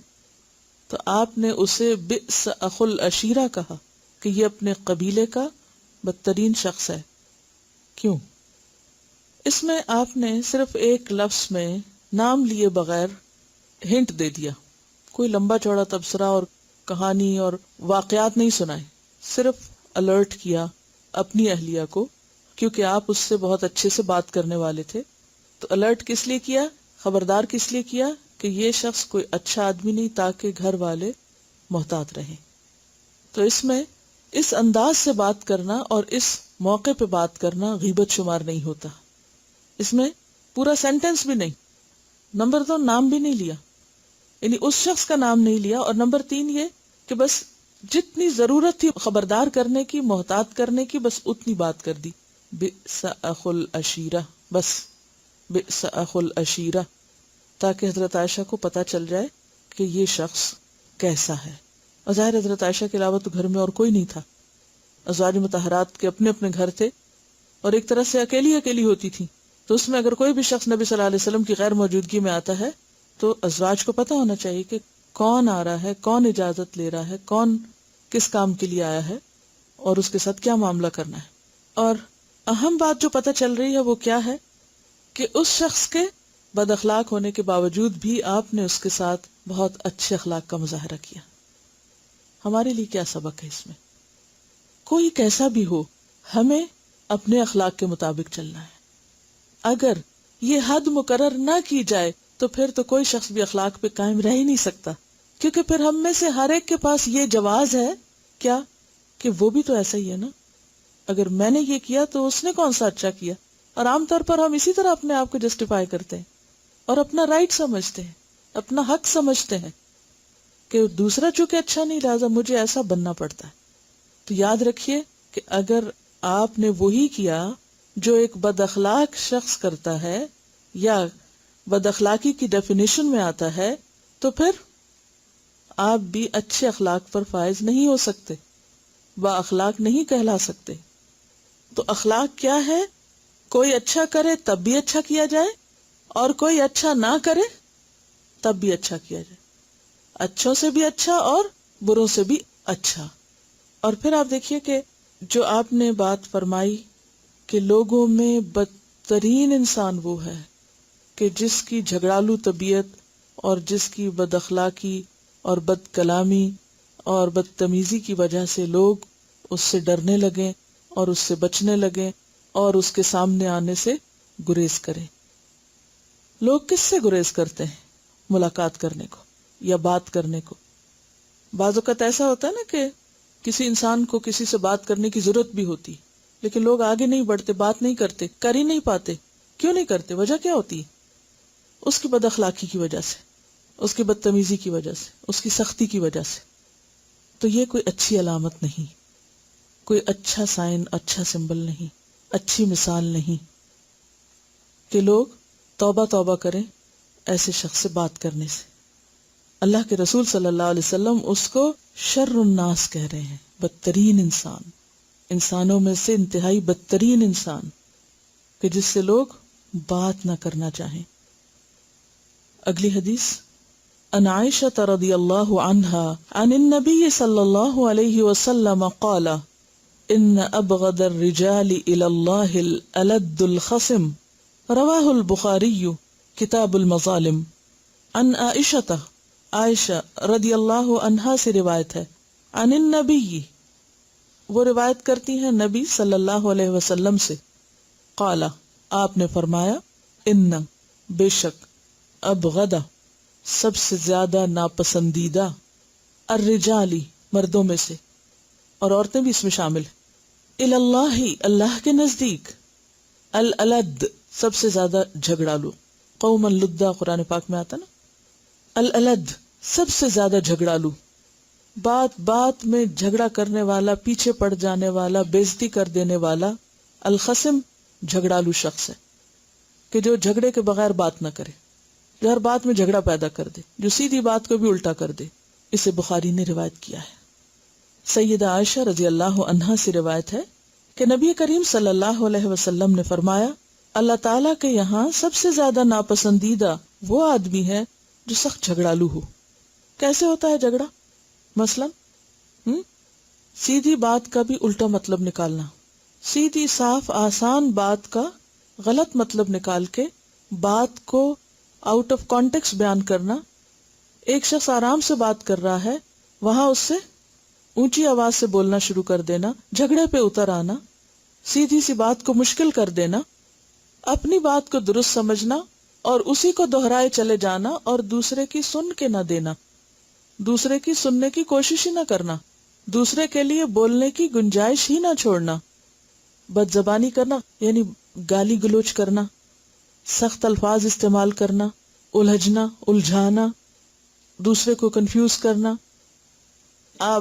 تو آپ نے اسے بئس اخ العشیرہ کہا کہ یہ اپنے قبیلے کا بدترین شخص ہے. کیوں؟ اس میں آپ نے صرف ایک لفظ میں نام لیے بغیر ہنٹ دے دیا. کوئی لمبا چوڑا تبصرہ اور کہانی اور واقعات نہیں سنائے، صرف الرٹ کیا اپنی اہلیہ کو، کیونکہ آپ اس سے بہت اچھے سے بات کرنے والے تھے. تو الرٹ کس لیے کیا، خبردار کس لیے کیا؟ کہ یہ شخص کوئی اچھا آدمی نہیں، تاکہ گھر والے محتاط رہیں. تو اس میں اس انداز سے بات کرنا اور اس موقع پہ بات کرنا غیبت شمار نہیں ہوتا. اس میں پورا سینٹنس بھی نہیں، نمبر 2 نام بھی نہیں لیا، یعنی اس شخص کا نام نہیں لیا، اور نمبر 3 یہ کہ بس جتنی ضرورت تھی خبردار کرنے کی، محتاط کرنے کی، بس اتنی بات کر دی. بئس اخو العشیرہ، بس بئس اخو العشیرہ، تاکہ حضرت عائشہ کو پتہ چل جائے کہ یہ شخص کیسا ہے. اور ظاہر حضرت عائشہ کے علاوہ تو گھر میں اور کوئی نہیں تھا. ازواج مطہرات کے اپنے اپنے گھر تھے اور ایک طرح سے اکیلی اکیلی ہوتی تھی. تو اس میں اگر کوئی بھی شخص نبی صلی اللہ علیہ وسلم کی غیر موجودگی میں آتا ہے تو ازواج کو پتہ ہونا چاہیے کہ کون آ رہا ہے، کون اجازت لے رہا ہے، کون کس کام کے لیے آیا ہے اور اس کے ساتھ کیا معاملہ کرنا ہے. اور اہم بات جو پتہ چل رہی ہے وہ کیا ہے کہ اس شخص کے بد اخلاق ہونے کے باوجود بھی آپ نے اس کے ساتھ بہت اچھے اخلاق کا مظاہرہ کیا. ہمارے لیے کیا سبق ہے اس میں؟ کوئی کیسا بھی ہو، ہمیں اپنے اخلاق کے مطابق چلنا ہے. اگر یہ حد مقرر نہ کی جائے تو پھر تو کوئی شخص بھی اخلاق پہ قائم رہ ہی نہیں سکتا، کیونکہ پھر ہم میں سے ہر ایک کے پاس یہ جواز ہے کیا کہ وہ بھی تو ایسا ہی ہے نا. اگر میں نے یہ کیا تو اس نے کون سا اچھا کیا. اور عام طور پر ہم اسی طرح اپنے آپ کو جسٹیفائی کرتے ہیں اور اپنا رائٹ سمجھتے ہیں، اپنا حق سمجھتے ہیں کہ دوسرا چونکہ اچھا نہیں لہذا مجھے ایسا بننا پڑتا ہے. تو یاد رکھیے کہ اگر آپ نے وہی کیا جو ایک بد اخلاق شخص کرتا ہے یا بد اخلاقی کی ڈیفینیشن میں آتا ہے تو پھر آپ بھی اچھے اخلاق پر فائز نہیں ہو سکتے، با اخلاق نہیں کہلا سکتے. تو اخلاق کیا ہے؟ کوئی اچھا کرے تب بھی اچھا کیا جائے اور کوئی اچھا نہ کرے تب بھی اچھا کیا جائے. اچھوں سے بھی اچھا اور بروں سے بھی اچھا. اور پھر آپ دیکھیے کہ جو آپ نے بات فرمائی کہ لوگوں میں بدترین انسان وہ ہے کہ جس کی جھگڑالو طبیعت اور جس کی بد اخلاقی اور بد کلامی اور بدتمیزی کی وجہ سے لوگ اس سے ڈرنے لگیں اور اس سے بچنے لگیں اور اس کے سامنے آنے سے گریز کریں. لوگ کس سے گریز کرتے ہیں؟ ملاقات کرنے کو یا بات کرنے کو. بعض اوقات ایسا ہوتا ہے نا کہ کسی انسان کو کسی سے بات کرنے کی ضرورت بھی ہوتی لیکن لوگ آگے نہیں بڑھتے، بات نہیں کرتے، کر ہی نہیں پاتے. کیوں نہیں کرتے؟ وجہ کیا ہوتی ہے؟ اس کی بد اخلاقی کی وجہ سے، اس کی بدتمیزی کی وجہ سے، اس کی سختی کی وجہ سے. تو یہ کوئی اچھی علامت نہیں، کوئی اچھا سائن، اچھا سمبل نہیں، اچھی مثال نہیں کہ لوگ توبہ توبہ کریں ایسے شخص سے بات کرنے سے. اللہ کے رسول صلی اللہ علیہ وسلم اس کو شر الناس کہہ رہے ہیں، بدترین انسان، انسانوں میں سے انتہائی بدترین انسان کہ جس سے لوگ بات نہ کرنا چاہیں. اگلی حدیث عن عائشة رضی اللہ عنها عن النبی صلی اللہ علیہ وسلم قال ان ابغض الرجال الى اللہ الالد الخصم رواہ البخاری کتاب المظالم. عن عائشة، عائشہ رضی اللہ عنہا سے روایت ہے، عن النبی، وہ روایت کرتی ہیں نبی صلی اللہ علیہ وسلم سے، قال، آپ نے فرمایا، ان، بے شک، ابغض، سب سے زیادہ ناپسندیدہ، الرجالی، مردوں میں سے، اور عورتیں بھی اس میں شامل ہیں، اللہ، اللہ کے نزدیک، الالد، سب سے زیادہ جھگڑالو، قوما لدا قرآن پاک میں آتا نا، الالد، سب سے زیادہ جھگڑالو، بات بات میں جھگڑا کرنے والا، پیچھے پڑ جانے والا، بےزتی کر دینے والا. الخصم جھگڑالو شخص ہے کہ جو جھگڑے کے بغیر بات نہ کرے، جو ہر بات میں جھگڑا پیدا کر دے، جو سیدھی بات کو بھی الٹا کر دے. اسے بخاری نے روایت کیا ہے. سیدہ عائشہ رضی اللہ عنہا سے روایت ہے کہ نبی کریم صلی اللہ علیہ وسلم نے فرمایا، اللہ تعالیٰ کے یہاں سب سے زیادہ ناپسندیدہ وہ آدمی ہے جو سخت جھگڑالو ہو. کیسے ہوتا ہے جھگڑا؟ مثلا سیدھی بات کا بھی الٹا مطلب نکالنا، سیدھی صاف آسان بات کا غلط مطلب نکال کے بات کو آؤٹ آف کانٹیکسٹ بیان کرنا. ایک شخص آرام سے بات کر رہا ہے، وہاں اس سے اونچی آواز سے بولنا شروع کر دینا، جھگڑے پہ اتر آنا، سیدھی سی بات کو مشکل کر دینا، اپنی بات کو درست سمجھنا اور اسی کو دہرائے چلے جانا اور دوسرے کی سن کے نہ دینا، دوسرے کی سننے کی کوشش ہی نہ کرنا، دوسرے کے لیے بولنے کی گنجائش ہی نہ چھوڑنا، بد زبانی کرنا یعنی گالی گلوچ کرنا، سخت الفاظ استعمال کرنا، الجھنا، الجھانا، دوسرے کو کنفیوز کرنا،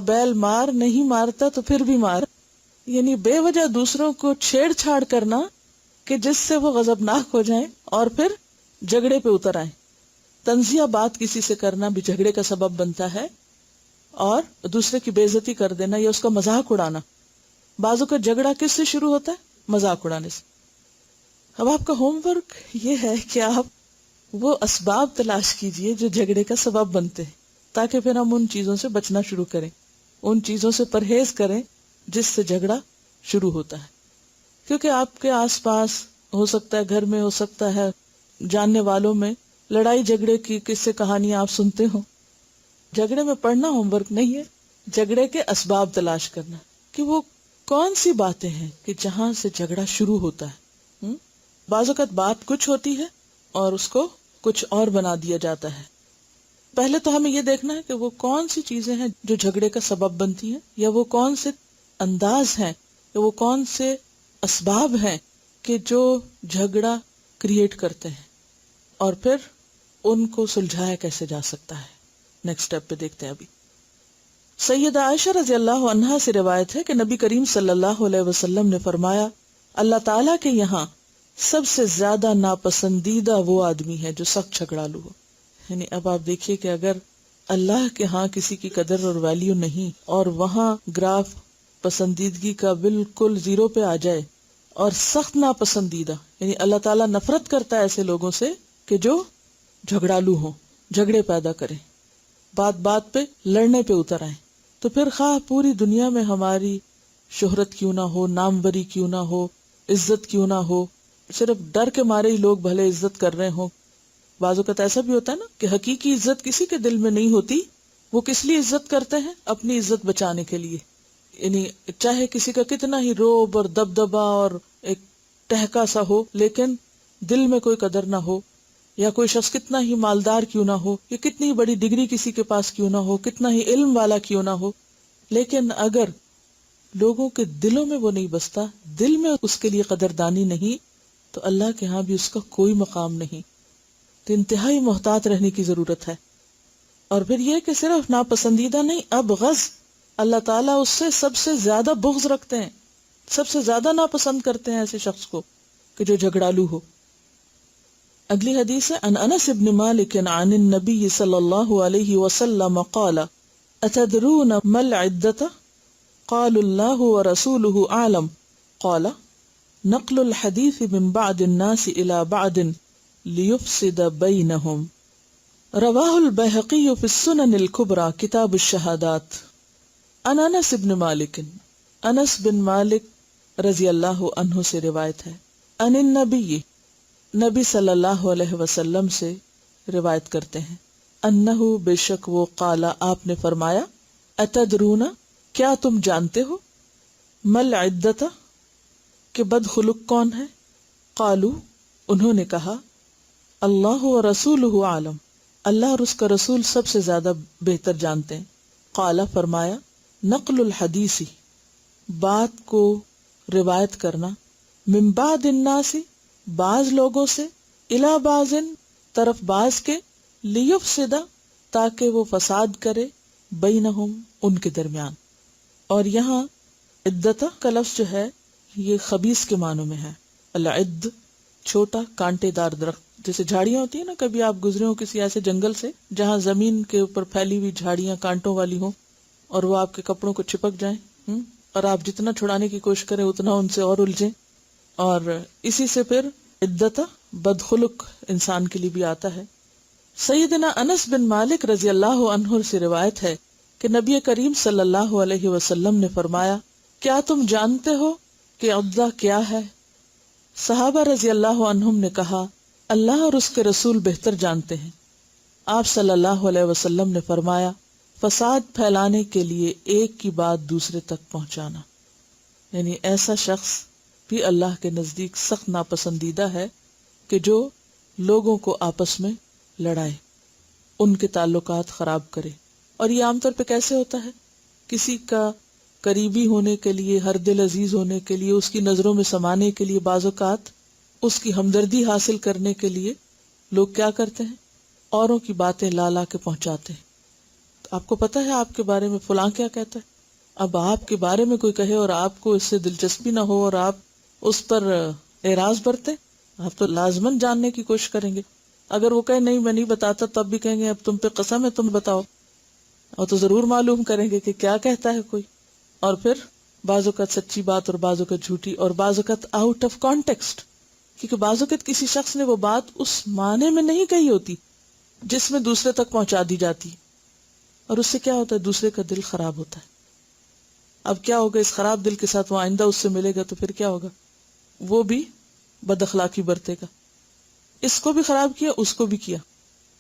بیل مار، نہیں مارتا تو پھر بھی مار. یعنی بے وجہ دوسروں کو چھیڑ چھاڑ کرنا کہ جس سے وہ غضبناک ہو جائیں اور پھر جھگڑے پہ اتر آئیں. تنزیہ بات کسی سے کرنا بھی جھگڑے کا سبب بنتا ہے، اور دوسرے کی بے عزتی کر دینا یا اس کا مذاق اڑانا. بعضوں کا جھگڑا کس سے شروع ہوتا ہے؟ مذاق اڑانے سے. اب آپ کا ہوم ورک یہ ہے کہ آپ وہ اسباب تلاش کیجئے جو جھگڑے کا سبب بنتے ہیں، تاکہ پھر ہم ان چیزوں سے بچنا شروع کریں، ان چیزوں سے پرہیز کریں جس سے جھگڑا شروع ہوتا ہے. کیونکہ آپ کے آس پاس ہو سکتا ہے، گھر میں ہو سکتا ہے، جاننے والوں میں لڑائی جھگڑے کی قصے کہانیاں آپ سنتے ہو. جھگڑے میں پڑھنا ہوم ورک نہیں ہے، جھگڑے کے اسباب تلاش کرنا کہ وہ کون سی باتیں ہیں کہ جہاں سے جھگڑا شروع ہوتا ہے. بعض اوقات بات کچھ ہوتی ہے اور اس کو کچھ اور بنا دیا جاتا ہے. پہلے تو ہمیں یہ دیکھنا ہے کہ وہ کون سی چیزیں ہیں جو جھگڑے کا سبب بنتی ہیں، یا وہ کون سے انداز ہیں، یا وہ کون سے اسباب ہیں کہ جو جھگڑا کریٹ کرتے ہیں، اور پھر ان کو سلجھایا کیسے جا سکتا ہے. نیکسٹ سٹیپ پہ دیکھتے ہیں. ابھی سیدہ عائشہ رضی اللہ عنہا سے روایت ہے کہ نبی کریم صلی اللہ علیہ وسلم نے فرمایا، اللہ تعالیٰ کے یہاں سب سے زیادہ ناپسندیدہ وہ آدمی ہے جو سخت جھگڑالو ہو. یعنی اب آپ دیکھیے کہ اگر اللہ کے ہاں کسی کی قدر اور ویلیو نہیں، اور وہاں گراف پسندیدگی کا بالکل زیرو پہ آ جائے، اور سخت ناپسندیدہ، یعنی اللہ تعالیٰ نفرت کرتا ہے ایسے لوگوں سے کہ جو جھگڑالو ہوں، جھگڑے پیدا کریں، بات بات پہ لڑنے پہ اتر آئیں. تو پھر خواہ پوری دنیا میں ہماری شہرت کیوں نہ ہو، ناموری کیوں نہ ہو، عزت کیوں نہ ہو، صرف ڈر کے مارے ہی لوگ بھلے عزت کر رہے ہوں. بعض اوقات ایسا بھی ہوتا ہے نا کہ حقیقی عزت کسی کے دل میں نہیں ہوتی، وہ کس لیے عزت کرتے ہیں؟ اپنی عزت بچانے کے لیے. یعنی چاہے کسی کا کتنا ہی روب اور دبدبا اور ایک ٹہکا سا ہو، لیکن دل میں کوئی قدر نہ ہو، یا کوئی شخص کتنا ہی مالدار کیوں نہ ہو، یا کتنی ہی بڑی ڈگری کسی کے پاس کیوں نہ ہو، کتنا ہی علم والا کیوں نہ ہو، لیکن اگر لوگوں کے دلوں میں وہ نہیں بستا، دل میں اس کے لیے قدردانی نہیں، تو اللہ کے ہاں بھی اس کا کوئی مقام نہیں. تو انتہائی محتاط رہنے کی ضرورت ہے. اور پھر یہ کہ صرف ناپسندیدہ نہیں، اب غض، اللہ تعالیٰ اس سے سب سے زیادہ بغض رکھتے ہیں، سب سے زیادہ ناپسند کرتے ہیں ایسے شخص کو کہ جو جھگڑالو ہو. اگلی حدیث ہے ان انس بن مالک عن النبی صلی اللہ علیہ وسلم قال اتدرون ما العدة قالوا الله ورسوله اعلم قال نقل الحديث من بعض الناس الى بعض ليفسد بينهم. رواه البيهقي في السنن الكبرى كتاب الشهادات. ان انس بن مالک، انس بن مالک رضی اللہ عنہ سے روایت ہے، ان النبی، نبی صلی اللہ علیہ وسلم سے روایت کرتے ہیں، انہو، بے شک وہ، قالا، آپ نے فرمایا، اتدرون، کیا تم جانتے ہو، مل عدت، کہ بد خلق کون ہے، قالو، انہوں نے کہا، اللہ و رسولہ عالم، اللہ اور اس کا رسول سب سے زیادہ بہتر جانتے ہیں. قالا، فرمایا، نقل الحدیثی، بات کو روایت کرنا، من بعض الناس، بعض لوگوں سے، الی بعض، طرف بعض کے، لیفسد، تاکہ وہ فساد کرے، بینہم، ان کے درمیان. اور یہاں عدت کا لفظ جو ہے یہ خبیث کے معنوں میں ہے. العد، چھوٹا کانٹے دار درخت، جیسے جھاڑیاں ہوتی ہیں نا، کبھی آپ گزرے ہو کسی ایسے جنگل سے جہاں زمین کے اوپر پھیلی ہوئی جھاڑیاں کانٹوں والی ہوں اور وہ آپ کے کپڑوں کو چپک جائیں، اور آپ جتنا چھڑانے کی کوشش کریں اتنا ان سے اور الجھیں. اور اسی سے پھر عدت، بدخلق انسان کے لیے بھی آتا ہے. سیدنا انس بن مالک رضی اللہ عنہ سے روایت ہے کہ نبی کریم صلی اللہ علیہ وسلم نے فرمایا، کیا تم جانتے ہو کہ عدہ کیا ہے؟ صحابہ رضی اللہ عنہم نے کہا، اللہ اور اس کے رسول بہتر جانتے ہیں. آپ صلی اللہ علیہ وسلم نے فرمایا، فساد پھیلانے کے لیے ایک کی بات دوسرے تک پہنچانا. یعنی ایسا شخص بھی اللہ کے نزدیک سخت ناپسندیدہ ہے کہ جو لوگوں کو آپس میں لڑائے، ان کے تعلقات خراب کرے. اور یہ عام طور پہ کیسے ہوتا ہے؟ کسی کا قریبی ہونے کے لیے، ہر دل عزیز ہونے کے لیے، اس کی نظروں میں سمانے کے لیے، بعض اوقات اس کی ہمدردی حاصل کرنے کے لیے لوگ کیا کرتے ہیں؟ اوروں کی باتیں لا لا کے پہنچاتے ہیں. آپ کو پتا ہے آپ کے بارے میں فلاں کیا کہتا ہے، اب آپ کے بارے میں کوئی کہے اور آپ کو اس سے دلچسپی نہ ہو اور آپ اس پر اعراض برتے، آپ تو لازمن جاننے کی کوشش کریں گے. اگر وہ کہے نہیں میں نہیں بتاتا تب بھی کہیں گے اب تم پہ قسم ہے تم بتاؤ، اور تو ضرور معلوم کریں گے کہ کیا کہتا ہے کوئی. اور پھر بعض اوقات سچی بات اور بعض اوقات جھوٹی اور بعض اوقات آؤٹ آف کانٹیکسٹ، کیونکہ بعض اوقات کسی شخص نے وہ بات اس معنی میں نہیں کہی ہوتی جس میں دوسرے تک پہنچا دی جاتی، اور اس سے کیا ہوتا ہے دوسرے کا دل خراب ہوتا ہے. اب کیا ہوگا اس خراب دل کے ساتھ وہ آئندہ اس سے ملے گا تو پھر کیا ہوگا، وہ بھی بد اخلاقی برتے گا. اس کو بھی خراب کیا اس کو بھی کیا،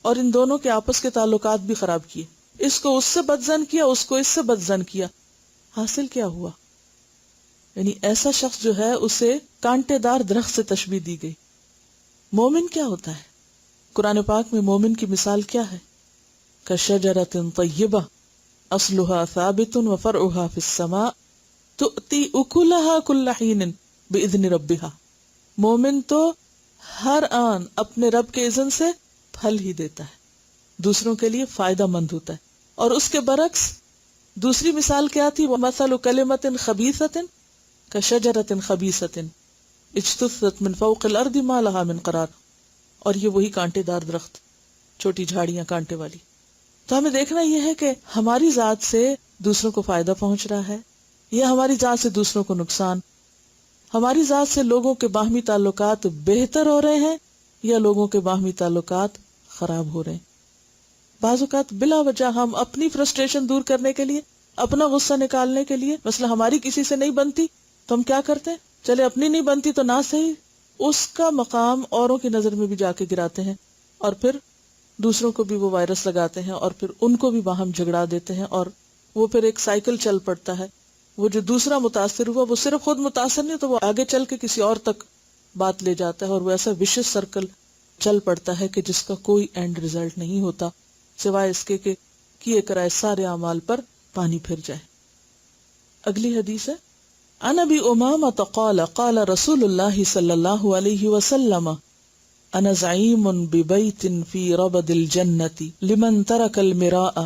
اور ان دونوں کے آپس کے تعلقات بھی خراب کیے. اس کو اس سے بدزن کیا اس کو اس سے بدزن کیا. حاصل کیا ہوا؟ یعنی ایسا شخص جو ہے اسے کانٹے دار درخت سے تشبیہ دی گئی. مومن کیا ہوتا ہے؟ قرآن پاک میں مومن کی مثال کیا ہے؟ کشجرۃ طیبہ اصلها ثابت وفرعها فی السماء تؤتی اکلها کل حین باذن ربها. مومن تو ہر آن اپنے رب کے اذن سے پھل ہی دیتا ہے، دوسروں کے لیے فائدہ مند ہوتا ہے. اور اس کے برعکس دوسری مثال کیا تھی؟ وَمَثَلُ كَلِمَةٍ خَبِيثَةٍ كَشَجَرَةٍ خَبِيثَةٍ اجْتُثَّتْ مِنْ فَوْقِ الْأَرْضِ مَا لَهَا مِنْ قَرَارٍ. اور یہ وہی کانٹے دار درخت، چھوٹی جھاڑیاں کانٹے والی. تو ہمیں دیکھنا یہ ہے کہ ہماری ذات سے دوسروں کو فائدہ پہنچ رہا ہے یا ہماری ذات سے دوسروں کو نقصان، ہماری ذات سے لوگوں کے باہمی تعلقات بہتر ہو رہے ہیں یا لوگوں کے باہمی تعلقات خراب ہو رہے ہیں. بعض اوقات بلا وجہ ہم اپنی فرسٹریشن دور کرنے کے لیے، اپنا غصہ نکالنے کے لیے، مثلا ہماری کسی سے نہیں بنتی تو ہم کیا کرتے ہیں، چلے اپنی نہیں بنتی تو نہ صحیح، اس کا مقام اوروں کی نظر میں بھی جا کے گراتے ہیں، اور پھر دوسروں کو بھی وہ وائرس لگاتے ہیں اور پھر ان کو بھی باہم جھگڑا دیتے ہیں، اور وہ پھر ایک سائیکل چل پڑتا ہے. وہ جو دوسرا متاثر ہوا وہ صرف خود متاثر نہیں تو وہ آگے چل کے کسی اور تک بات لے جاتا ہے، اور وہ ایسا وشس سرکل چل پڑتا ہے کہ جس کا کوئی اینڈ ریزلٹ نہیں ہوتا سوائے اس کے کہ کیے کرائے سارے اعمال پر پانی پھر جائے. اگلی حدیث ہے عن ابی امامۃ قال قال رسول اللہ صلی اللہ علیہ وسلم انا زعیم ببیت فی ربد الجنۃ لمن ترک المراء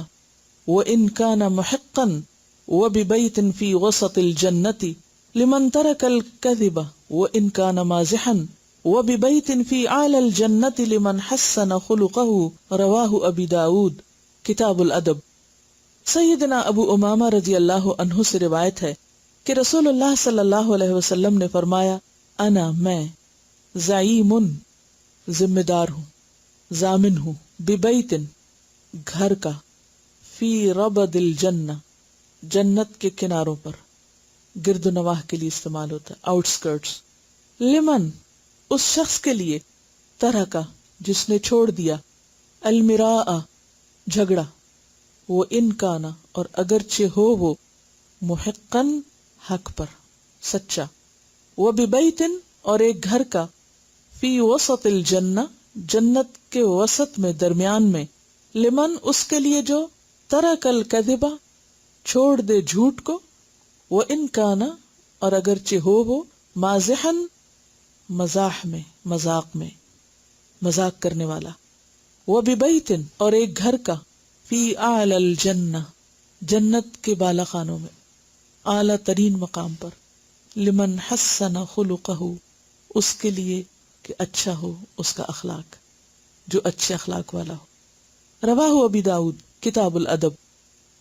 وان کان محقا وببیت فی وسط الجنۃ لمن ترک الکذب وان کان مازحا وببیت فی اعلی الجنۃ لمن حسن خلقہ رواہ ابی داود کتاب الادب. سیدنا ابو امامہ رضی اللہ عنہ سے روایت ہے کہ رسول اللہ صلی اللہ علیہ وسلم نے فرمایا انا میں زعیم ذمہ دار ہوں، ضامن ہوں، ببیتن گھر کا، فی ربد الجنہ جنت کے کناروں پر، گرد و نواح کے لیے استعمال ہوتا ہے، آؤٹ سکرٹس، لمن اس شخص کے لیے، طرح کا جس نے چھوڑ دیا، المراء جھگڑا، وہ ان کانا اور اگرچہ ہو وہ، محقن حق پر سچا، وہ ببیتن اور ایک گھر کا، فی وسط الجنہ جنت کے وسط میں درمیان میں، لمن اس کے لیے جو ترک الکذبہ چھوڑ دے جھوٹ کو، وہ ان کانا اور اگرچہ ہو وہ، مازحن مزاح میں مذاق میں مذاق کرنے والا، وہ ببیتن اور ایک گھر کا، فی اعلی الجنہ جنت کے بالا خانوں میں، اعلی ترین مقام پر، لمن حسن خلقہ اس کے لیے کہ اچھا ہو اس کا اخلاق، جو اچھے اخلاق والا ہو. رواہ ابی داود کتاب الادب.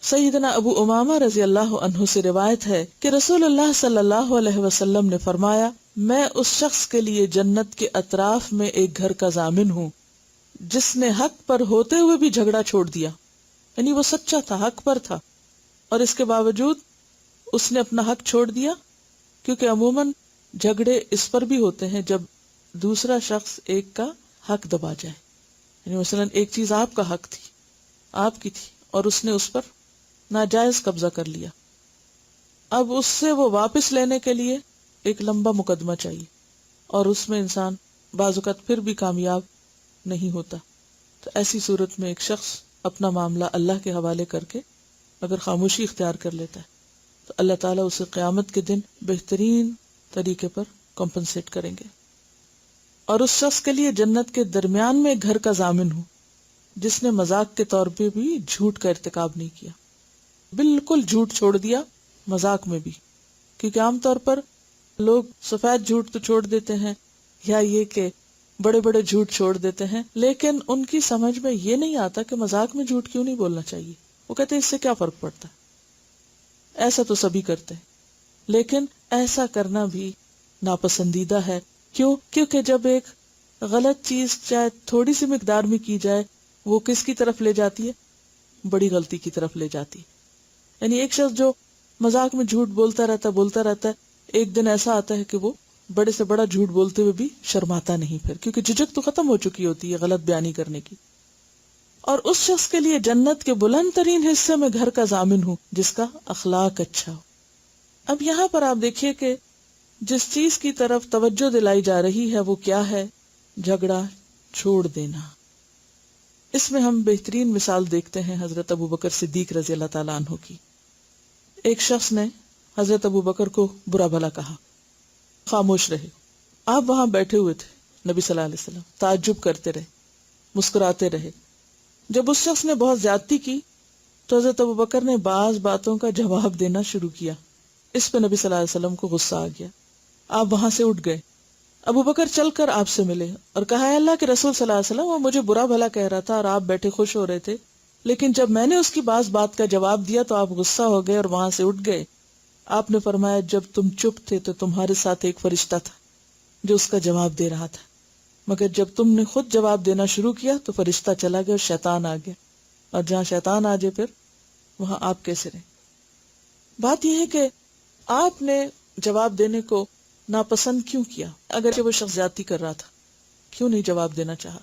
سیدنا ابو امامہ رضی اللہ عنہ سے روایت ہے کہ رسول اللہ صلی اللہ علیہ وسلم نے فرمایا میں اس شخص کے لیے جنت کے اطراف میں ایک گھر کا ضامن ہوں جس نے حق پر ہوتے ہوئے بھی جھگڑا چھوڑ دیا، یعنی وہ سچا تھا، حق پر تھا، اور اس کے باوجود اس نے اپنا حق چھوڑ دیا. کیونکہ عموماً جھگڑے اس پر بھی ہوتے ہیں جب دوسرا شخص ایک کا حق دبا جائے، یعنی مثلاً ایک چیز آپ کا حق تھی، آپ کی تھی، اور اس نے اس پر ناجائز قبضہ کر لیا. اب اس سے وہ واپس لینے کے لیے ایک لمبا مقدمہ چاہیے، اور اس میں انسان بعض اوقات پھر بھی کامیاب نہیں ہوتا. تو ایسی صورت میں ایک شخص اپنا معاملہ اللہ کے حوالے کر کے اگر خاموشی اختیار کر لیتا ہے تو اللہ تعالیٰ اسے قیامت کے دن بہترین طریقے پر کمپنسیٹ کریں گے. اور اس شخص کے لیے جنت کے درمیان میں گھر کا ضامن ہوں، جس نے مذاق کے طور پہ بھی جھوٹ کا ارتکاب نہیں کیا، بالکل جھوٹ چھوڑ دیا مذاق میں بھی. کیونکہ عام طور پر لوگ سفید جھوٹ تو چھوڑ دیتے ہیں، یا یہ کہ بڑے بڑے جھوٹ چھوڑ دیتے ہیں، لیکن ان کی سمجھ میں یہ نہیں آتا کہ مذاق میں جھوٹ کیوں نہیں بولنا چاہیے. وہ کہتے ہیں اس سے کیا فرق پڑتا ہے، ایسا تو سبھی کرتے ہیں. لیکن ایسا کرنا بھی ناپسندیدہ ہے. کیونکہ جب ایک غلط چیز چاہے تھوڑی سی مقدار میں کی جائے، وہ کس کی طرف لے جاتی ہے؟ بڑی غلطی کی طرف لے جاتی ہے. یعنی ایک شخص جو مذاق میں جھوٹ بولتا رہتا ہے، ایک دن ایسا آتا ہے کہ وہ بڑے سے بڑا جھوٹ بولتے ہوئے بھی شرماتا نہیں پھر، کیونکہ جھجک تو ختم ہو چکی ہوتی ہے غلط بیانی کرنے کی. اور اس شخص کے لیے جنت کے بلند ترین حصے میں گھر کا ضامن ہوں جس کا اخلاق اچھا ہو. اب یہاں پر آپ دیکھیے کہ جس چیز کی طرف توجہ دلائی جا رہی ہے وہ کیا ہے؟ جھگڑا چھوڑ دینا. اس میں ہم بہترین مثال دیکھتے ہیں حضرت ابوبکر صدیق رضی اللہ تعالیٰ عنہ کی. ایک شخص نے حضرت ابوبکر کو برا بھلا کہا، خاموش رہے. آپ وہاں بیٹھے ہوئے تھے، نبی صلی اللہ علیہ وسلم تعجب کرتے رہے، مسکراتے رہے. جب اس شخص نے بہت زیادتی کی تو حضرت ابوبکر نے بعض باتوں کا جواب دینا شروع کیا. اس پہ نبی صلی اللہ علیہ وسلم کو غصہ آ گیا. آپ وہاں سے اٹھ گئے. ابوبکر چل کر آپ سے ملے اور کہا، اے اللہ کے رسول صلی اللہ علیہ وسلم، وہ مجھے برا بھلا کہہ رہا تھا اور آپ بیٹھے خوش ہو رہے تھے، لیکن جب میں نے اس کی بعض بات کا جواب دیا تو آپ غصہ ہو گئے اور وہاں سے اٹھ گئے. آپ نے فرمایا، جب تم چپ تھے تو تمہارے ساتھ ایک فرشتہ تھا جو اس کا جواب دے رہا تھا، مگر جب تم نے خود جواب دینا شروع کیا تو فرشتہ چلا گیا اور شیطان آ گیا، اور جہاں شیطان آ جائے پھر وہاں آپ کیسے رہیں؟ بات یہ ہے کہ آپ نے جواب دینے کو ناپسند کیوں کیا؟ اگر وہ شخص زیادتی کر رہا تھا کیوں نہیں جواب دینا چاہا؟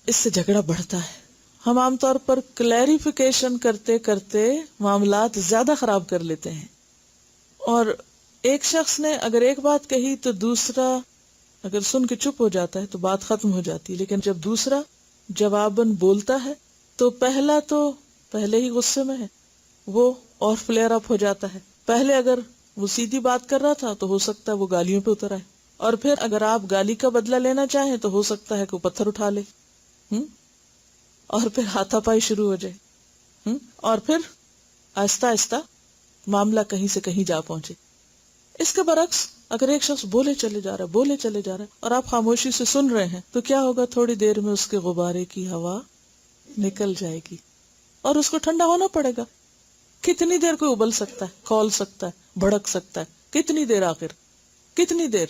اس سے جھگڑا بڑھتا ہے. ہم عام طور پر کلیریفیکیشن کرتے کرتے معاملات زیادہ خراب کر لیتے ہیں، اور ایک شخص نے اگر ایک بات کہی تو دوسرا اگر سن کے چپ ہو جاتا ہے تو بات ختم ہو جاتی ہے. لیکن جب دوسرا جواباً بولتا ہے تو پہلا تو پہلے ہی غصے میں ہے، وہ اور فلیئر اپ ہو جاتا ہے. پہلے اگر وہ سیدھی بات کر رہا تھا تو ہو سکتا ہے وہ گالیوں پہ اتر آئے، اور پھر اگر آپ گالی کا بدلہ لینا چاہیں تو ہو سکتا ہے کہ وہ پتھر اٹھا لے، اور پھر ہاتھا پائی شروع ہو جائے، اور پھر آہستہ آہستہ معاملہ کہیں سے کہیں جا پہنچے. اس کے برعکس اگر ایک شخص بولے چلے جا رہا ہے اور آپ خاموشی سے سن رہے ہیں تو کیا ہوگا؟ تھوڑی دیر میں اس کے غبارے کی ہوا نکل جائے گی اور اس کو ٹھنڈا ہونا پڑے گا. کتنی دیر کوئی ابل سکتا ہے، کھول سکتا ہے، بھڑک سکتا ہے؟ کتنی دیر؟ آخر کتنی دیر؟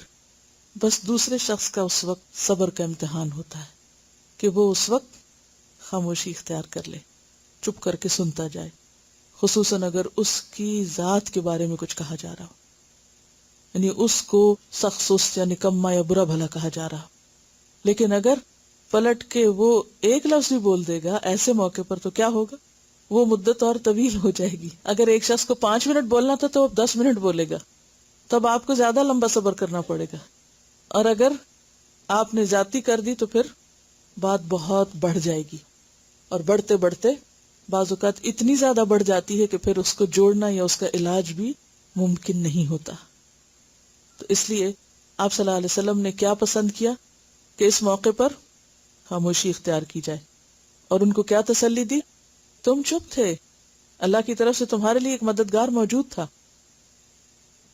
بس دوسرے شخص کا اس وقت صبر کا امتحان ہوتا ہے کہ وہ اس وقت خاموشی اختیار کر لے، چپ کر کے سنتا جائے، خصوصاً اگر اس کی ذات کے بارے میں کچھ کہا جا رہا ہو، یعنی اس کو سخت سست یا نکما یا برا بھلا کہا جا رہا. لیکن اگر پلٹ کے وہ ایک لفظ بھی بول دے گا ایسے موقع پر تو کیا ہوگا؟ وہ مدت اور طویل ہو جائے گی. اگر ایک شخص کو 5 منٹ بولنا تھا تو وہ 10 منٹ بولے گا، تب آپ کو زیادہ لمبا صبر کرنا پڑے گا. اور اگر آپ نے زیادتی کر دی تو پھر بات بہت بڑھ جائے گی، اور بڑھتے بڑھتے بعض اوقات اتنی زیادہ بڑھ جاتی ہے کہ پھر اس کو جوڑنا یا اس کا علاج بھی ممکن نہیں ہوتا. تو اس لیے آپ صلی اللہ علیہ وسلم نے کیا پسند کیا کہ اس موقع پر خاموشی اختیار کی جائے، اور ان کو کیا تسلی دی؟ تم چپ تھے، اللہ کی طرف سے تمہارے لیے ایک مددگار موجود تھا.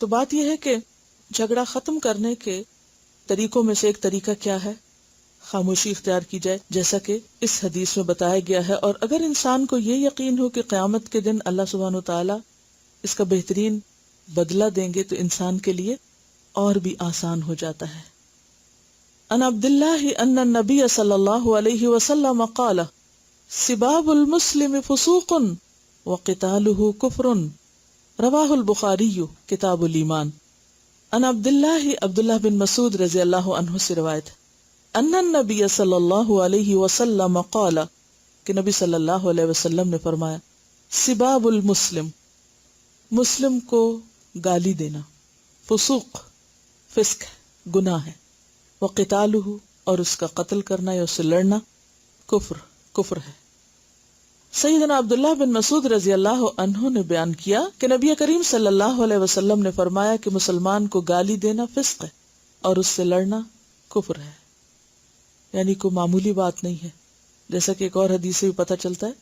تو بات یہ ہے کہ جھگڑا ختم کرنے کے طریقوں میں سے ایک طریقہ کیا ہے؟ خاموشی اختیار کی جائے، جیسا کہ اس حدیث میں بتایا گیا ہے. اور اگر انسان کو یہ یقین ہو کہ قیامت کے دن اللہ سبحانہ وتعالی اس کا بہترین بدلہ دیں گے تو انسان کے لیے اور بھی آسان ہو جاتا ہے. ان عبداللہ ان النبی صلی اللہ علیہ وسلم قال سباب المسلم فسوق وقتالہ کفر، رواہ البخاری کتاب الایمان. ان عبداللہ بن مسعود رضی اللہ عنہ سے روایت ان النبی صلی اللہ علیہ وسلم قال کہ نبی صلی اللہ علیہ وسلم نے فرمایا، سباب المسلم، مسلم کو گالی دینا، فسوق فسق ہے، گناہ ہے، وقتالہ اور اس کا قتل کرنا یا اس سے لڑنا کفر ہے. سیدنا عبداللہ بن مسعود رضی اللہ عنہ نے بیان کیا کہ نبی کریم صلی اللہ علیہ وسلم نے فرمایا کہ مسلمان کو گالی دینا فسق ہے اور اس سے لڑنا کفر ہے، یعنی کوئی معمولی بات نہیں ہے. جیسا کہ ایک اور حدیث سے بھی پتہ چلتا ہے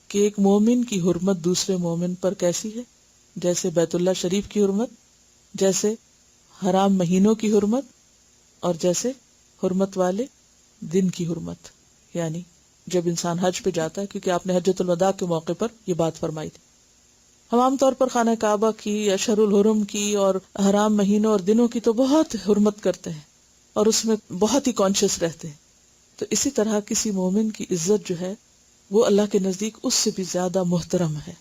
کہ ایک مومن کی حرمت دوسرے مومن پر کیسی ہے، جیسے بیت اللہ شریف کی حرمت، جیسے حرام مہینوں کی حرمت، اور جیسے حرمت والے دن کی حرمت. یعنی جب انسان حج پہ جاتا ہے، کیونکہ آپ نے حجۃ الوداع کے موقع پر یہ بات فرمائی تھی. ہم عام طور پر خانہ کعبہ کی، اشہر الحرم کی اور حرام مہینوں اور دنوں کی تو بہت حرمت کرتے ہیں اور اس میں بہت ہی کانشیس رہتے ہیں. تو اسی طرح کسی مومن کی عزت جو ہے وہ اللہ کے نزدیک اس سے بھی زیادہ محترم ہے،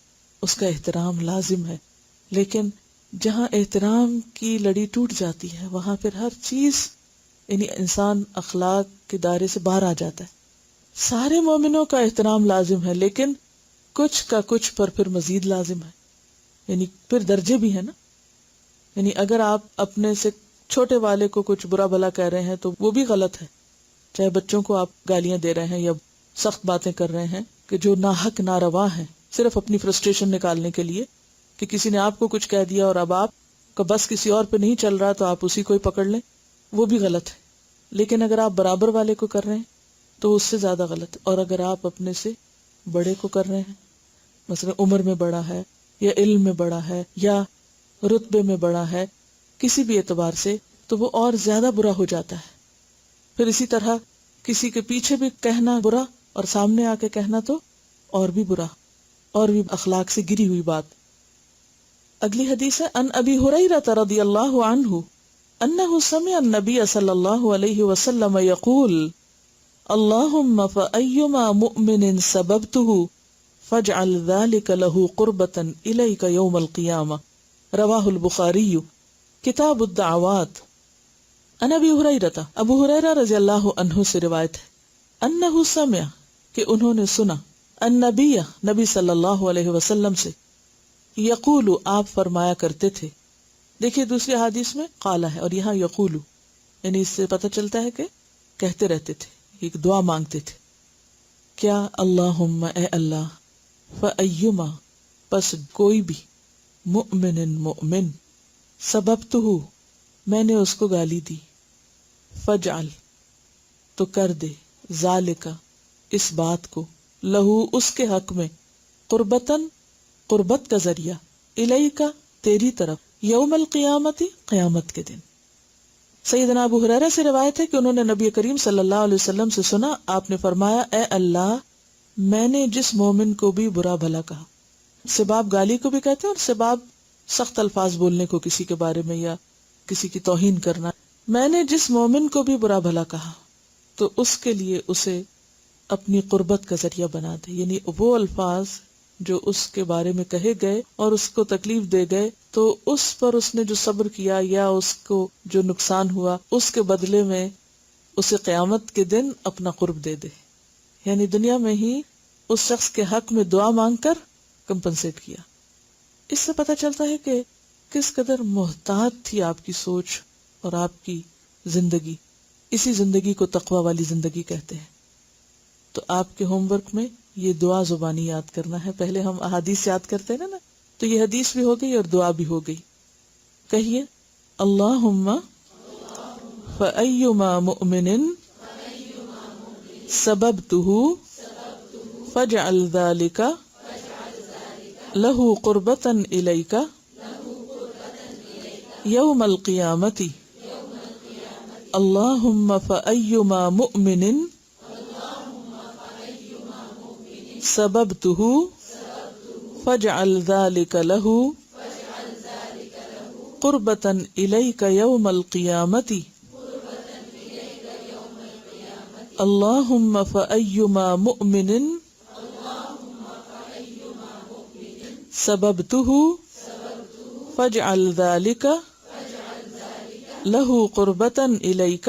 اس کا احترام لازم ہے. لیکن جہاں احترام کی لڑی ٹوٹ جاتی ہے وہاں پھر ہر چیز، یعنی انسان اخلاق کے دائرے سے باہر آ جاتا ہے. سارے مومنوں کا احترام لازم ہے، لیکن کچھ کا کچھ پر پھر مزید لازم ہے. یعنی پھر درجے بھی ہیں نا. یعنی اگر آپ اپنے سے چھوٹے والے کو کچھ برا بھلا کہہ رہے ہیں تو وہ بھی غلط ہے. چاہے بچوں کو آپ گالیاں دے رہے ہیں یا سخت باتیں کر رہے ہیں کہ جو ناحق ناروا ہیں، صرف اپنی فرسٹریشن نکالنے کے لیے کہ کسی نے آپ کو کچھ کہہ دیا اور اب آپ کا بس کسی اور پہ نہیں چل رہا تو آپ اسی کو ہی پکڑ لیں، وہ بھی غلط ہے. لیکن اگر آپ برابر والے کو کر رہے ہیں تو اس سے زیادہ غلط ہے. اور اگر آپ اپنے سے بڑے کو کر رہے ہیں، مثلا عمر میں بڑا ہے یا علم میں بڑا ہے یا رتبے میں بڑا ہے، کسی بھی اعتبار سے، تو وہ اور زیادہ برا ہو جاتا ہے. پھر اسی طرح کسی کے پیچھے بھی کہنا برا اور سامنے آ کے کہنا تو اور بھی برا، اور بھی اخلاق سے گری ہوئی بات. اگلی حدیث ہے ان ابی ہریرہ رضی اللہ عنہ انہ سمع النبی صلی اللہ علیہ وسلم یقول اللہم فأیما مؤمن سببتہ فاجعل ذلک لہ قربۃ الیک یوم القیامہ. رواہ البخاری کتاب الدعوات. ان ابی ہریرہ، ابو ہریرہ رضی اللہ عنہ سے روایت ہے، انہ سمع کہ انہوں نے سنا، النبی نبی صلی اللہ علیہ وسلم سے، یقول آپ فرمایا کرتے تھے. دیکھیے دوسری حدیث میں قال ہے اور یہاں یقول، یعنی اس سے پتہ چلتا ہے کہ کہتے رہتے تھے، ایک دعا مانگتے تھے. کیا؟ اللہم اے اللہ، فایما پس کوئی بھی، مؤمن مؤمن، سببتہ میں نے اس کو گالی دی، فجعل تو کر دے، ذالک اس بات کو، لہو اس کے حق میں، قربتن قربت کا ذریعہ، الیکا تیری طرف، یوم القیامتی قیامت کے دن. سیدنا ابو ہریرہ سے روایت ہے کہ انہوں نے نبی کریم صلی اللہ علیہ وسلم سے سنا، آپ نے فرمایا اے اللہ، میں نے جس مومن کو بھی برا بھلا کہا، سباب گالی کو بھی کہتے ہیں اور سباب سخت الفاظ بولنے کو کسی کے بارے میں یا کسی کی توہین کرنا، میں نے جس مومن کو بھی برا بھلا کہا تو اس کے لیے اسے اپنی قربت کا ذریعہ بنا دے. یعنی وہ الفاظ جو اس کے بارے میں کہے گئے اور اس کو تکلیف دے گئے تو اس پر اس نے جو صبر کیا یا اس کو جو نقصان ہوا اس کے بدلے میں اسے قیامت کے دن اپنا قرب دے دے. یعنی دنیا میں ہی اس شخص کے حق میں دعا مانگ کر کمپنسیٹ کیا. اس سے پتہ چلتا ہے کہ کس قدر محتاط تھی آپ کی سوچ اور آپ کی زندگی. اسی زندگی کو تقوی والی زندگی کہتے ہیں. تو آپ کے ہوم ورک میں یہ دعا زبانی یاد کرنا ہے. پہلے ہم احادیث یاد کرتے ہیں نا، تو یہ حدیث بھی ہو گئی اور دعا بھی ہو گئی. کہیے اللہم فأیما مؤمن سببتہ فاجعل ذلک لہ قربۃ الیک یوم القیامۃ. اللہم فأیما مؤمن سببتہ فاجعل ذلک لہ قربۃ الیک یوم القیامۃ. اللہم فأیما مؤمن سببتہ فاجعل ذلک لہ قربۃ الیک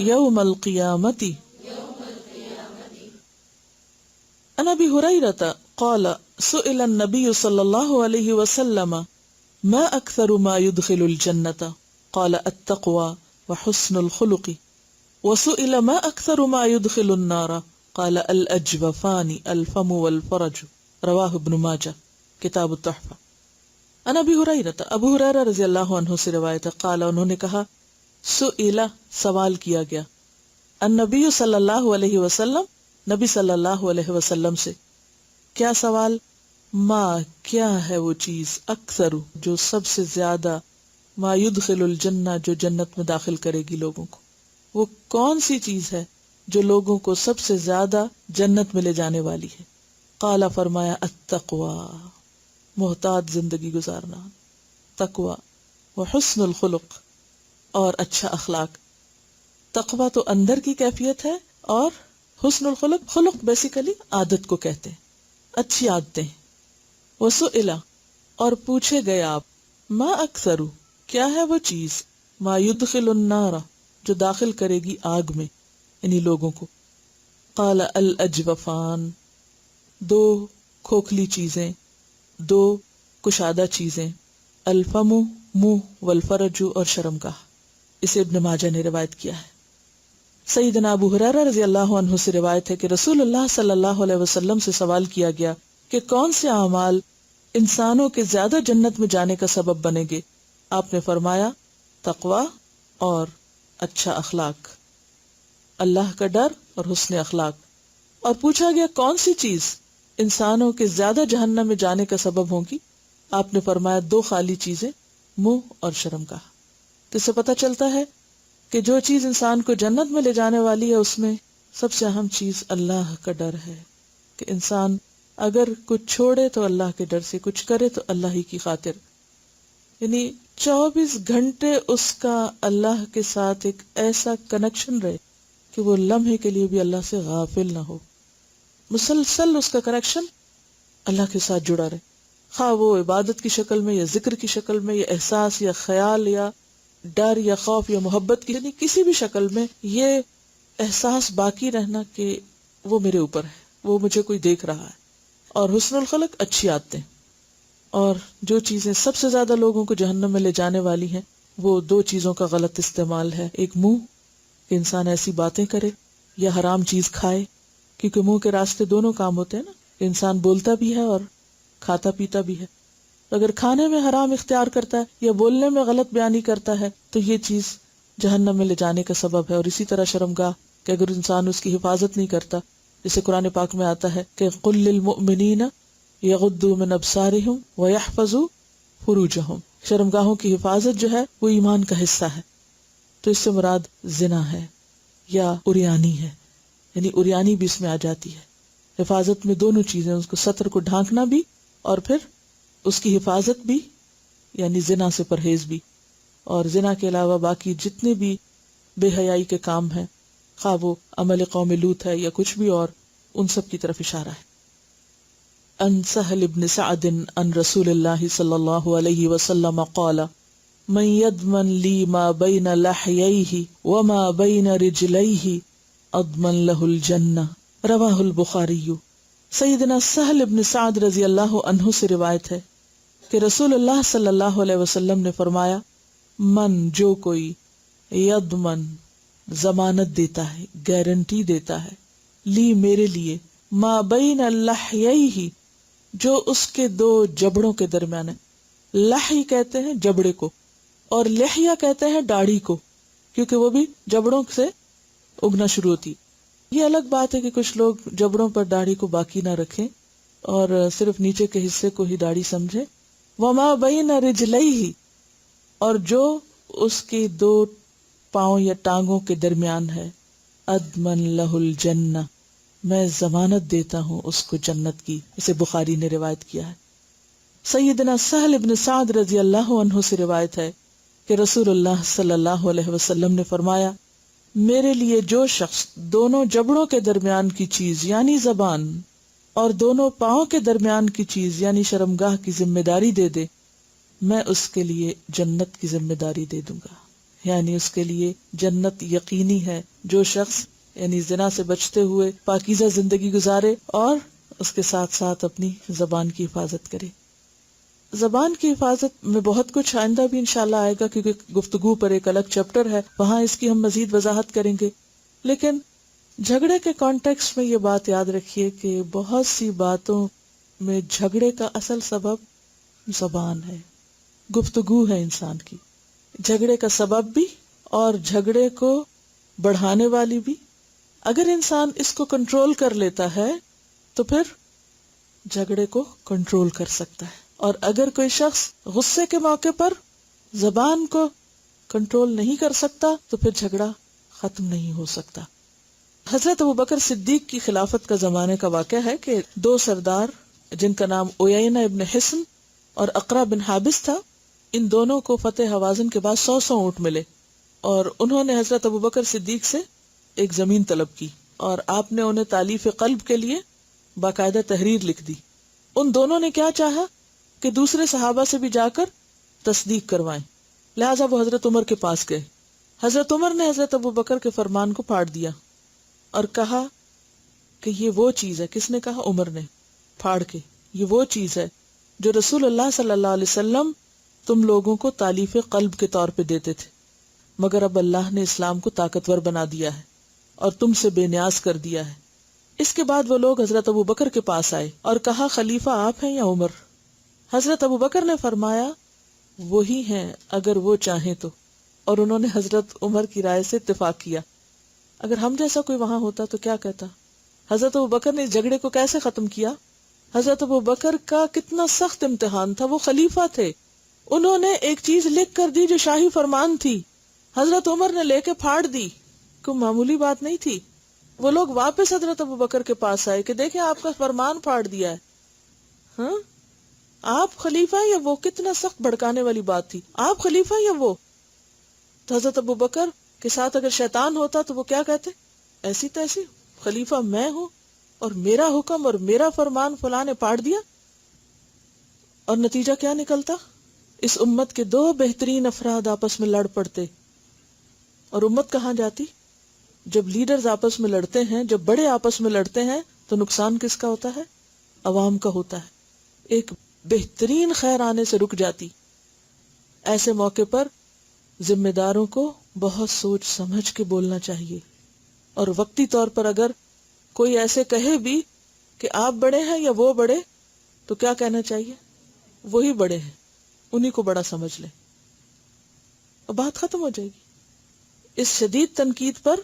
یوم القیامۃ. عن ابی ہریرہ قال سئل النبی صلی اللہ علیہ وسلم ما اکثر ما يدخل الجنة قال التقوى وحسن الخلق وسئل ما اکثر ما يدخل النار قال الاجوفان الفم والفرج. رواہ ابن ماجہ کتاب التحفہ. عن ابی ہریرہ، ابو ہریرہ رضی اللہ عنہ سے روایت ہے، قال انہوں نے کہا سئل سوال کیا گیا، النبی صلی اللہ علیہ وسلم، نبی صلی اللہ علیہ وسلم سے کیا سوال؟ ما کیا ہے وہ چیز، اکثر جو سب سے زیادہ، ما يدخل الجنہ جو جنت میں داخل کرے گی لوگوں کو، وہ کون سی چیز ہے جو لوگوں کو سب سے زیادہ جنت میں لے جانے والی ہے؟ قال فرمایا التقوی، محتاط زندگی گزارنا، تقوی، وحسن الخلق، اور اچھا اخلاق۔ تقوی تو اندر کی کیفیت ہے، اور حسن الخلق، خلق بیسیکلی عادت کو کہتے ہیں، اچھی عادتیں۔ وسئل، اور پوچھے گئے آپ، ما اکثر کیا ہے وہ چیز، ما يدخل النار جو داخل کرے گی آگ میں یعنی لوگوں کو۔ قال الاجوفان، دو کھوکھلی چیزیں، دو کشادہ چیزیں، الفم منہ، والفرج اور شرمگاہ۔ اسے ابن ماجہ نے روایت کیا ہے۔ سیدنا ابو ہریرہ رضی اللہ عنہ سے روایت ہے کہ رسول اللہ صلی اللہ علیہ وسلم سے سوال کیا گیا کہ کون سے اعمال انسانوں کے زیادہ جنت میں جانے کا سبب بنیں گے؟ آپ نے فرمایا تقوی اور اچھا اخلاق، اللہ کا ڈر اور حسن اخلاق۔ اور پوچھا گیا کون سی چیز انسانوں کے زیادہ جہنم میں جانے کا سبب ہوگی؟ آپ نے فرمایا دو خالی چیزیں، منہ اور شرمگاہ۔ تو اس سے پتہ چلتا ہے کہ جو چیز انسان کو جنت میں لے جانے والی ہے اس میں سب سے اہم چیز اللہ کا ڈر ہے، کہ انسان اگر کچھ چھوڑے تو اللہ کے ڈر سے، کچھ کرے تو اللہ ہی کی خاطر، یعنی 24 گھنٹے اس کا اللہ کے ساتھ ایک ایسا کنیکشن رہے کہ وہ لمحے کے لیے بھی اللہ سے غافل نہ ہو، مسلسل اس کا کنیکشن اللہ کے ساتھ جڑا رہے، خواہ وہ عبادت کی شکل میں یا ذکر کی شکل میں یا احساس یا خیال یا ڈر یا خوف یا محبت کی، یعنی کسی بھی شکل میں یہ احساس باقی رہنا کہ وہ میرے اوپر ہے، وہ مجھے کوئی دیکھ رہا ہے۔ اور حسن الخلق، اچھی عادتیں۔ اور جو چیزیں سب سے زیادہ لوگوں کو جہنم میں لے جانے والی ہیں وہ دو چیزوں کا غلط استعمال ہے، ایک منہ، کہ انسان ایسی باتیں کرے یا حرام چیز کھائے، کیونکہ منہ کے راستے دونوں کام ہوتے ہیں نا، انسان بولتا بھی ہے اور کھاتا پیتا بھی ہے۔ اگر کھانے میں حرام اختیار کرتا ہے یا بولنے میں غلط بیانی کرتا ہے تو یہ چیز جہنم میں لے جانے کا سبب ہے۔ اور اسی طرح شرمگاہ، کہ اگر انسان اس کی حفاظت نہیں کرتا، جسے قرآن پاک میں آتا ہے کہ قل للمؤمنین یغضوا من ابصارہم ویحفظوا فروجہم، شرمگاہوں کی حفاظت جو ہے وہ ایمان کا حصہ ہے۔ تو اس سے مراد زنا ہے یا عریانی ہے، یعنی عریانی بھی اس میں آ جاتی ہے۔ حفاظت میں دونوں چیزیں، اس کو ستر کو ڈھانکنا بھی اور پھر اس کی حفاظت بھی، یعنی زنا سے پرہیز بھی۔ اور زنا کے علاوہ باقی جتنے بھی بے حیائی کے کام ہیں، خواہ وہ عمل قوم لوط ہے یا کچھ بھی اور، ان سب کی طرف اشارہ ہے۔ ان سہل بن سعد ان رسول اللہ صلی اللہ علیہ وسلم قال من یضمن لی ما بین لحییہ وما بین رجلیہ اضمن لہ الجنہ، رواہ البخاری۔ سیدنا سہل بن سعد رضی اللہ عنہ سے روایت ہے کہ رسول اللہ صلی اللہ علیہ وسلم نے فرمایا، من جو کوئی، یضمن ضمانت دیتا ہے، گارنٹی دیتا ہے، لی میرے لیے، ما بین لحییہ جو اس کے دو جبڑوں کے درمیان ہے۔ لحی کہتے ہیں جبڑے کو، اور لحیہ کہتے ہیں داڑھی کو، کیونکہ وہ بھی جبڑوں سے اگنا شروع ہوتی۔ یہ الگ بات ہے کہ کچھ لوگ جبڑوں پر داڑھی کو باقی نہ رکھیں اور صرف نیچے کے حصے کو ہی داڑھی سمجھے۔ وما بین رجلیہ، اور جو اس کے دو پاؤں یا ٹانگوں کے درمیان ہے، اضمن لہ الجنہ، میں ضمانت دیتا ہوں اس کو جنت کی۔ اسے بخاری نے روایت کیا ہے۔ سیدنا سہل بن سعد رضی اللہ عنہ سے روایت ہے کہ رسول اللہ صلی اللہ علیہ وسلم نے فرمایا، میرے لیے جو شخص دونوں جبڑوں کے درمیان کی چیز یعنی زبان اور دونوں پاؤں کے درمیان کی چیز یعنی شرمگاہ کی ذمہ داری دے دے، میں اس کے لیے جنت کی ذمہ داری دے دوں گا، یعنی اس کے لیے جنت یقینی ہے۔ جو شخص یعنی زنا سے بچتے ہوئے پاکیزہ زندگی گزارے اور اس کے ساتھ ساتھ اپنی زبان کی حفاظت کرے۔ زبان کی حفاظت میں بہت کچھ آئندہ بھی انشاءاللہ آئے گا، کیونکہ گفتگو پر ایک الگ چیپٹر ہے، وہاں اس کی ہم مزید وضاحت کریں گے۔ لیکن جھگڑے کے کانٹیکسٹ میں یہ بات یاد رکھیے کہ بہت سی باتوں میں جھگڑے کا اصل سبب زبان ہے، گفتگو ہے انسان کی۔ جھگڑے کا سبب بھی اور جھگڑے کو بڑھانے والی بھی اگر انسان اس کو کنٹرول کر لیتا ہے تو پھر جھگڑے کو کنٹرول کر سکتا ہے. اور اگر کوئی شخص غصے کے موقع پر زبان کو کنٹرول نہیں کر سکتا تو پھر جھگڑا ختم نہیں ہو سکتا. حضرت ابوبکر صدیق کی خلافت کا زمانے کا واقعہ ہے کہ دو سردار جن کا نام عیینہ ابن حصن اور اقرا بن حابس تھا، ان دونوں کو فتح ہوازن کے بعد 100 اونٹ ملے اور انہوں نے حضرت ابوبکر صدیق سے ایک زمین طلب کی اور آپ نے انہیں تالیف قلب کے لیے باقاعدہ تحریر لکھ دی. ان دونوں نے کیا چاہا کہ دوسرے صحابہ سے بھی جا کر تصدیق کروائیں، لہٰذا وہ حضرت عمر کے پاس گئے. حضرت عمر نے حضرت ابوبکر کے فرمان کو پھاڑ دیا اور کہا کہ یہ وہ چیز ہے. کس نے کہا؟ عمر نے پھاڑ کے. یہ وہ چیز ہے جو رسول اللہ صلی اللہ علیہ وسلم تم لوگوں کو تالیف قلب کے طور پہ دیتے تھے، مگر اب اللہ نے اسلام کو طاقتور بنا دیا ہے اور تم سے بے نیاز کر دیا ہے. اس کے بعد وہ لوگ حضرت ابوبکر کے پاس آئے اور کہا خلیفہ آپ ہیں یا عمر؟ حضرت ابوبکر نے فرمایا وہی ہیں اگر وہ چاہیں تو، اور انہوں نے حضرت عمر کی رائے سے اتفاق کیا. اگر ہم جیسا کوئی وہاں ہوتا تو کیا کہتا؟ حضرت ابوبکر نے اس جھگڑے کو کیسے ختم کیا؟ حضرت ابوبکر کا کتنا سخت امتحان تھا، وہ خلیفہ تھے، انہوں نے ایک چیز لکھ کر دی جو شاہی فرمان تھی، حضرت عمر نے لے کے پھاڑ دی. کوئی معمولی بات نہیں تھی. وہ لوگ واپس حضرت ابوبکر کے پاس آئے کہ دیکھیں آپ کا فرمان پھاڑ دیا ہے. ہاں آپ خلیفہ یا وہ؟ کتنا سخت بھڑکانے والی بات تھی. آپ خلیفہ یا وہ؟ تو حضرت ابوبکر کے ساتھ اگر شیطان ہوتا تو وہ کیا کہتے؟ ایسی تیسی، خلیفہ میں ہوں اور میرا حکم اور میرا فرمان فلاں نے پھاڑ دیا. اور نتیجہ کیا نکلتا؟ اس امت کے دو بہترین افراد آپس میں لڑ پڑتے. اور امت کہاں جاتی؟ جب لیڈرز آپس میں لڑتے ہیں، جب بڑے آپس میں لڑتے ہیں تو نقصان کس کا ہوتا ہے؟ عوام کا ہوتا ہے. ایک بہترین خیر آنے سے رک جاتی. ایسے موقع پر ذمہ داروں کو بہت سوچ سمجھ کے بولنا چاہیے. اور وقتی طور پر اگر کوئی ایسے کہے بھی کہ آپ بڑے ہیں یا وہ بڑے، تو کیا کہنا چاہیے؟ وہی بڑے ہیں، انہی کو بڑا سمجھ لیں اور بات ختم ہو جائے گی. اس شدید تنقید پر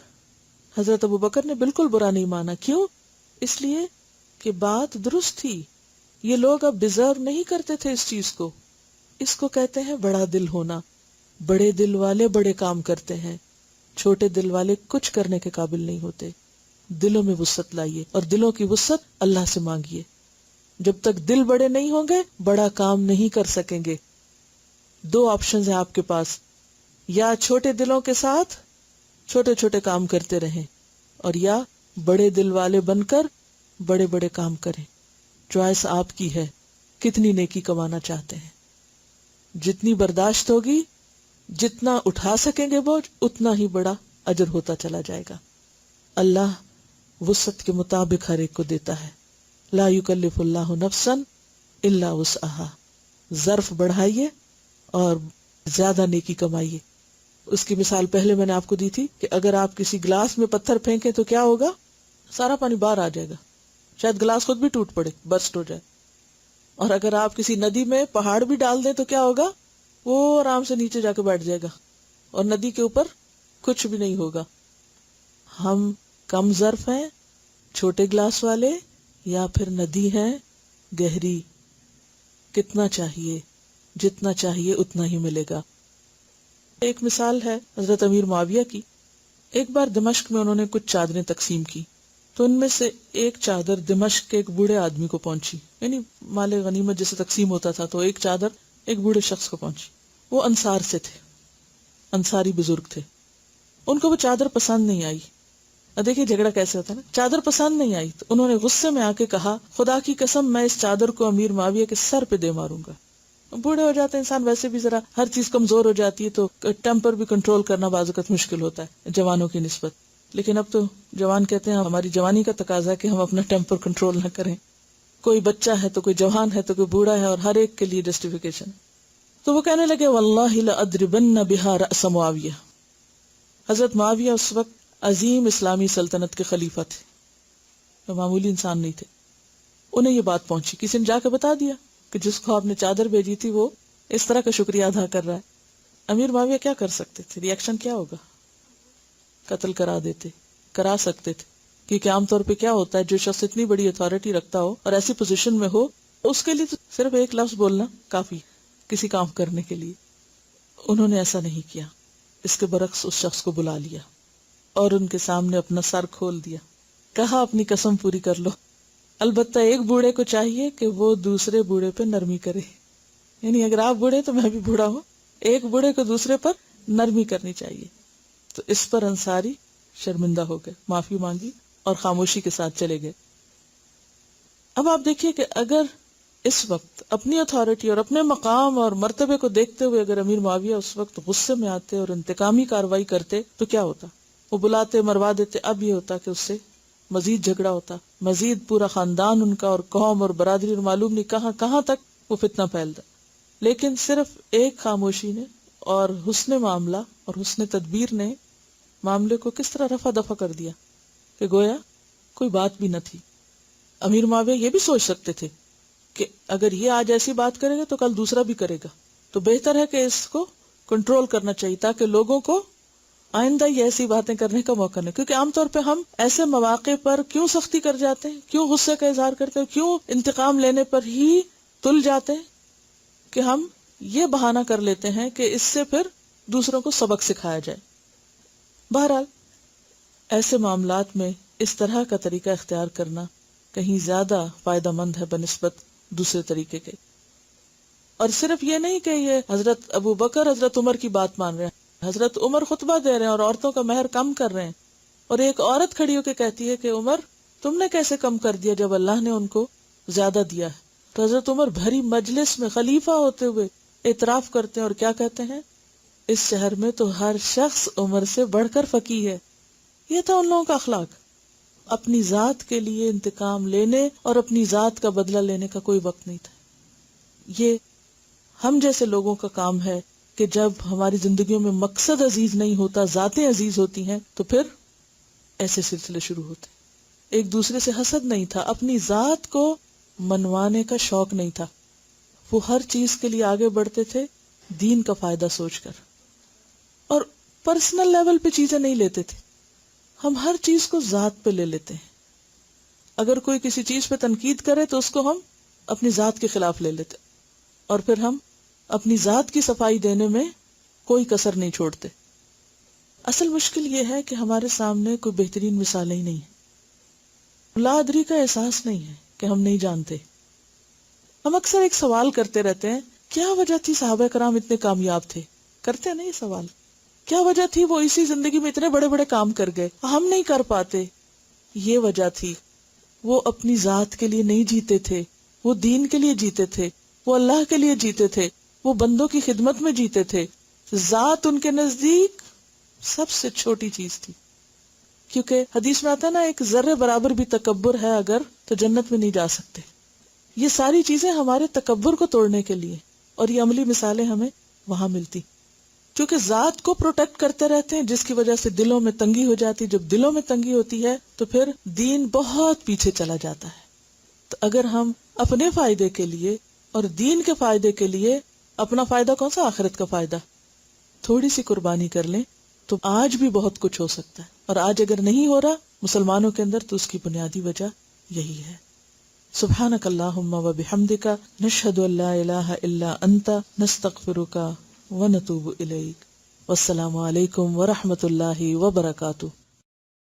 حضرت ابوبکر نے بالکل برا نہیں مانا. کیوں؟ اس لیے کہ بات درست تھی. یہ لوگ اب ڈیزرو نہیں کرتے تھے اس چیز کو. اس کو کہتے ہیں بڑا دل ہونا. بڑے دل والے بڑے کام کرتے ہیں، چھوٹے دل والے کچھ کرنے کے قابل نہیں ہوتے. دلوں میں وسعت لائیے اور دلوں کی وسعت اللہ سے مانگیے. جب تک دل بڑے نہیں ہوں گے بڑا کام نہیں کر سکیں گے. دو آپشنز ہیں آپ کے پاس، یا چھوٹے دلوں کے ساتھ چھوٹے چھوٹے کام کرتے رہیں، اور یا بڑے دل والے بن کر بڑے بڑے کام کریں. چوائس آپ کی ہے. کتنی نیکی کمانا چاہتے ہیں؟ جتنی برداشت ہوگی، جتنا اٹھا سکیں گے بوجھ، اتنا ہی بڑا اجر ہوتا چلا جائے گا. اللہ وسعت کے مطابق ہر ایک کو دیتا ہے. لا یکلف اللہ نفسا الا وسعها. ظرف بڑھائیے اور زیادہ نیکی کمائیے. اس کی مثال پہلے میں نے آپ کو دی تھی کہ اگر آپ کسی گلاس میں پتھر پھینکیں تو کیا ہوگا؟ سارا پانی باہر آ جائے گا، شاید گلاس خود بھی ٹوٹ پڑے، برسٹ ہو جائے. اور اگر آپ کسی ندی میں پہاڑ بھی ڈال دیں تو کیا ہوگا؟ وہ آرام سے نیچے جا کے بیٹھ جائے گا اور ندی کے اوپر کچھ بھی نہیں ہوگا. ہم کم ظرف ہیں، چھوٹے گلاس والے، یا پھر ندی ہیں گہری؟ کتنا چاہیے؟ جتنا چاہیے اتنا ہی ملے گا. ایک مثال ہے حضرت امیر معاویہ کی. ایک بار دمشق میں انہوں نے کچھ چادریں تقسیم کی تو ان میں سے ایک چادر دمشق کے ایک بوڑھے آدمی کو پہنچی. یعنی مال غنیمت جیسے تقسیم ہوتا تھا تو ایک چادر ایک بوڑھے شخص کو پہنچی. وہ انصار سے تھے، انصاری بزرگ تھے. ان کو وہ چادر پسند نہیں آئی. دیکھیے جھگڑا کیسے ہوتا ہے نا. چادر پسند نہیں آئی تو انہوں نے غصے میں آ کے کہا خدا کی قسم میں اس چادر کو امیر معاویہ کے سر پہ دے ماروں گا. بوڑھے ہو جاتے ہیں انسان، ویسے بھی ذرا ہر چیز کمزور ہو جاتی ہے تو ٹیمپر بھی کنٹرول کرنا بعض اوقات مشکل ہوتا ہے جوانوں کی نسبت. لیکن اب تو جوان کہتے ہیں ہماری جوانی کا تقاضا ہے کہ ہم اپنا ٹیمپر کنٹرول نہ کریں. کوئی بچہ ہے تو کوئی جوان ہے تو کوئی بوڑھا ہے، اور ہر ایک کے لیے جسٹیفیکیشن. تو وہ کہنے لگے واللہ لأضربن بها رأس معاویہ. حضرت معاویہ اس وقت عظیم اسلامی سلطنت کے خلیفہ تھے، وہ معمولی انسان نہیں تھے. انہیں یہ بات پہنچی، کسی نے جا کے بتا دیا کہ جس کو آپ نے چادر بھیجی تھی وہ اس طرح کا شکریہ ادا کر رہا ہے. امیر معاویہ کیا کر سکتے تھے؟ ری ایکشن کیا ہوگا؟ قتل کرا دیتے، کرا سکتے تھے. کیونکہ عام طور پہ کیا ہوتا ہے، جو شخص اتنی بڑی اتھارٹی رکھتا ہو اور ایسی پوزیشن میں ہو، اس کے لیے تو صرف ایک لفظ بولنا کافی کسی کام کرنے کے لیے. انہوں نے ایسا نہیں کیا، اس کے برعکس اس شخص کو بلا لیا اور ان کے سامنے اپنا سر کھول دیا، کہا اپنی قسم پوری کر لو. البتہ ایک بوڑھے کو چاہیے کہ وہ دوسرے بوڑھے پہ نرمی کرے، یعنی اگر آپ بوڑھے تو میں بھی بوڑھا ہوں، ایک بوڑھے کو دوسرے پر نرمی کرنی چاہیے. تو اس پر انصاری شرمندہ ہو گئے، معافی مانگی اور خاموشی کے ساتھ چلے گئے. اب آپ دیکھیے کہ اگر اس وقت اپنی اتھارٹی اور اپنے مقام اور مرتبے کو دیکھتے ہوئے اگر امیر معاویہ اس وقت غصے میں آتے اور انتقامی کاروائی کرتے تو کیا ہوتا؟ وہ بلاتے، مروا دیتے. اب یہ ہوتا کہ اس سے مزید جھگڑا ہوتا، مزید پورا خاندان ان کا اور قوم اور برادری اور معلوم نہیں کہاں کہاں تک وہ فتنہ پھیلتا. لیکن صرف ایک خاموشی نے اور حسن معاملہ اور حسن تدبیر نے معاملے کو کس طرح رفع دفع کر دیا کہ گویا کوئی بات بھی نہ تھی. امیر معاویہ یہ بھی سوچ سکتے تھے کہ اگر یہ آج ایسی بات کرے گا تو کل دوسرا بھی کرے گا، تو بہتر ہے کہ اس کو کنٹرول کرنا چاہیے تاکہ لوگوں کو آئندہ یہ ایسی باتیں کرنے کا موقع نہیں. کیونکہ عام طور پہ ہم ایسے مواقع پر کیوں سختی کر جاتے ہیں، کیوں غصے کا اظہار کرتے ہیں، کیوں انتقام لینے پر ہی تل جاتے ہیں کہ ہم یہ بہانہ کر لیتے ہیں کہ اس سے پھر دوسروں کو سبق سکھایا جائے. بہرحال ایسے معاملات میں اس طرح کا طریقہ اختیار کرنا کہیں زیادہ فائدہ مند ہے بنسبت دوسرے طریقے کے. اور صرف یہ نہیں کہ یہ حضرت ابو بکر حضرت عمر کی بات مان رہے ہیں، حضرت عمر خطبہ دے رہے ہیں اور عورتوں کا مہر کم کر رہے ہیں، اور ایک عورت کھڑی ہو کے کہتی ہے کہ عمر تم نے کیسے کم کر دیا جب اللہ نے ان کو زیادہ دیا ہے. تو حضرت عمر بھری مجلس میں خلیفہ ہوتے ہوئے اعتراف کرتے ہیں اور کیا کہتے ہیں؟ اس شہر میں تو ہر شخص عمر سے بڑھ کر فقیہ ہے. یہ تھا ان لوگوں کا اخلاق. اپنی ذات کے لیے انتقام لینے اور اپنی ذات کا بدلہ لینے کا کوئی وقت نہیں تھا. یہ ہم جیسے لوگوں کا کام ہے کہ جب ہماری زندگیوں میں مقصد عزیز نہیں ہوتا، ذاتیں عزیز ہوتی ہیں، تو پھر ایسے سلسلے شروع ہوتے. ایک دوسرے سے حسد نہیں تھا، اپنی ذات کو منوانے کا شوق نہیں تھا. وہ ہر چیز کے لیے آگے بڑھتے تھے دین کا فائدہ سوچ کر، اور پرسنل لیول پہ چیزیں نہیں لیتے تھے. ہم ہر چیز کو ذات پہ لے لیتے ہیں. اگر کوئی کسی چیز پہ تنقید کرے تو اس کو ہم اپنی ذات کے خلاف لے لیتے، اور پھر ہم اپنی ذات کی صفائی دینے میں کوئی کسر نہیں چھوڑتے. اصل مشکل یہ ہے کہ ہمارے سامنے کوئی بہترین مثالیں ہی نہیں ہیں. لا ادری کا احساس نہیں ہے کہ ہم نہیں جانتے. ہم اکثر ایک سوال کرتے رہتے ہیں، کیا وجہ تھی صحابہ کرام اتنے کامیاب تھے؟ کرتے ہیں نا یہ سوال، کیا وجہ تھی وہ اسی زندگی میں اتنے بڑے بڑے کام کر گئے، ہم نہیں کر پاتے؟ یہ وجہ تھی، وہ اپنی ذات کے لیے نہیں جیتے تھے، وہ دین کے لیے جیتے تھے، وہ اللہ کے لیے جیتے تھے، وہ بندوں کی خدمت میں جیتے تھے. ذات ان کے نزدیک سب سے چھوٹی چیز تھی. کیونکہ حدیث میں آتا ہے نا، ایک ذرے برابر بھی تکبر ہے اگر تو جنت میں نہیں جا سکتے. یہ ساری چیزیں ہمارے تکبر کو توڑنے کے لیے، اور یہ عملی مثالیں ہمیں وہاں ملتی. کیونکہ ذات کو پروٹیکٹ کرتے رہتے ہیں، جس کی وجہ سے دلوں میں تنگی ہو جاتی. جب دلوں میں تنگی ہوتی ہے تو پھر دین بہت پیچھے چلا جاتا ہے. تو اگر ہم اپنے فائدے کے لیے اور دین کے فائدے کے لیے، اپنا فائدہ کون سا؟ آخرت کا فائدہ، تھوڑی سی قربانی کر لیں تو آج بھی بہت کچھ ہو سکتا ہے. اور آج اگر نہیں ہو رہا مسلمانوں کے اندر تو اس کی بنیادی وجہ یہی ہے. سبحانک اللہم و بحمدک، نشہد ان لا الہ الا انت، نستغفرک ونتوب الیک. والسلام علیکم ورحمۃ اللہ وبرکاتہ.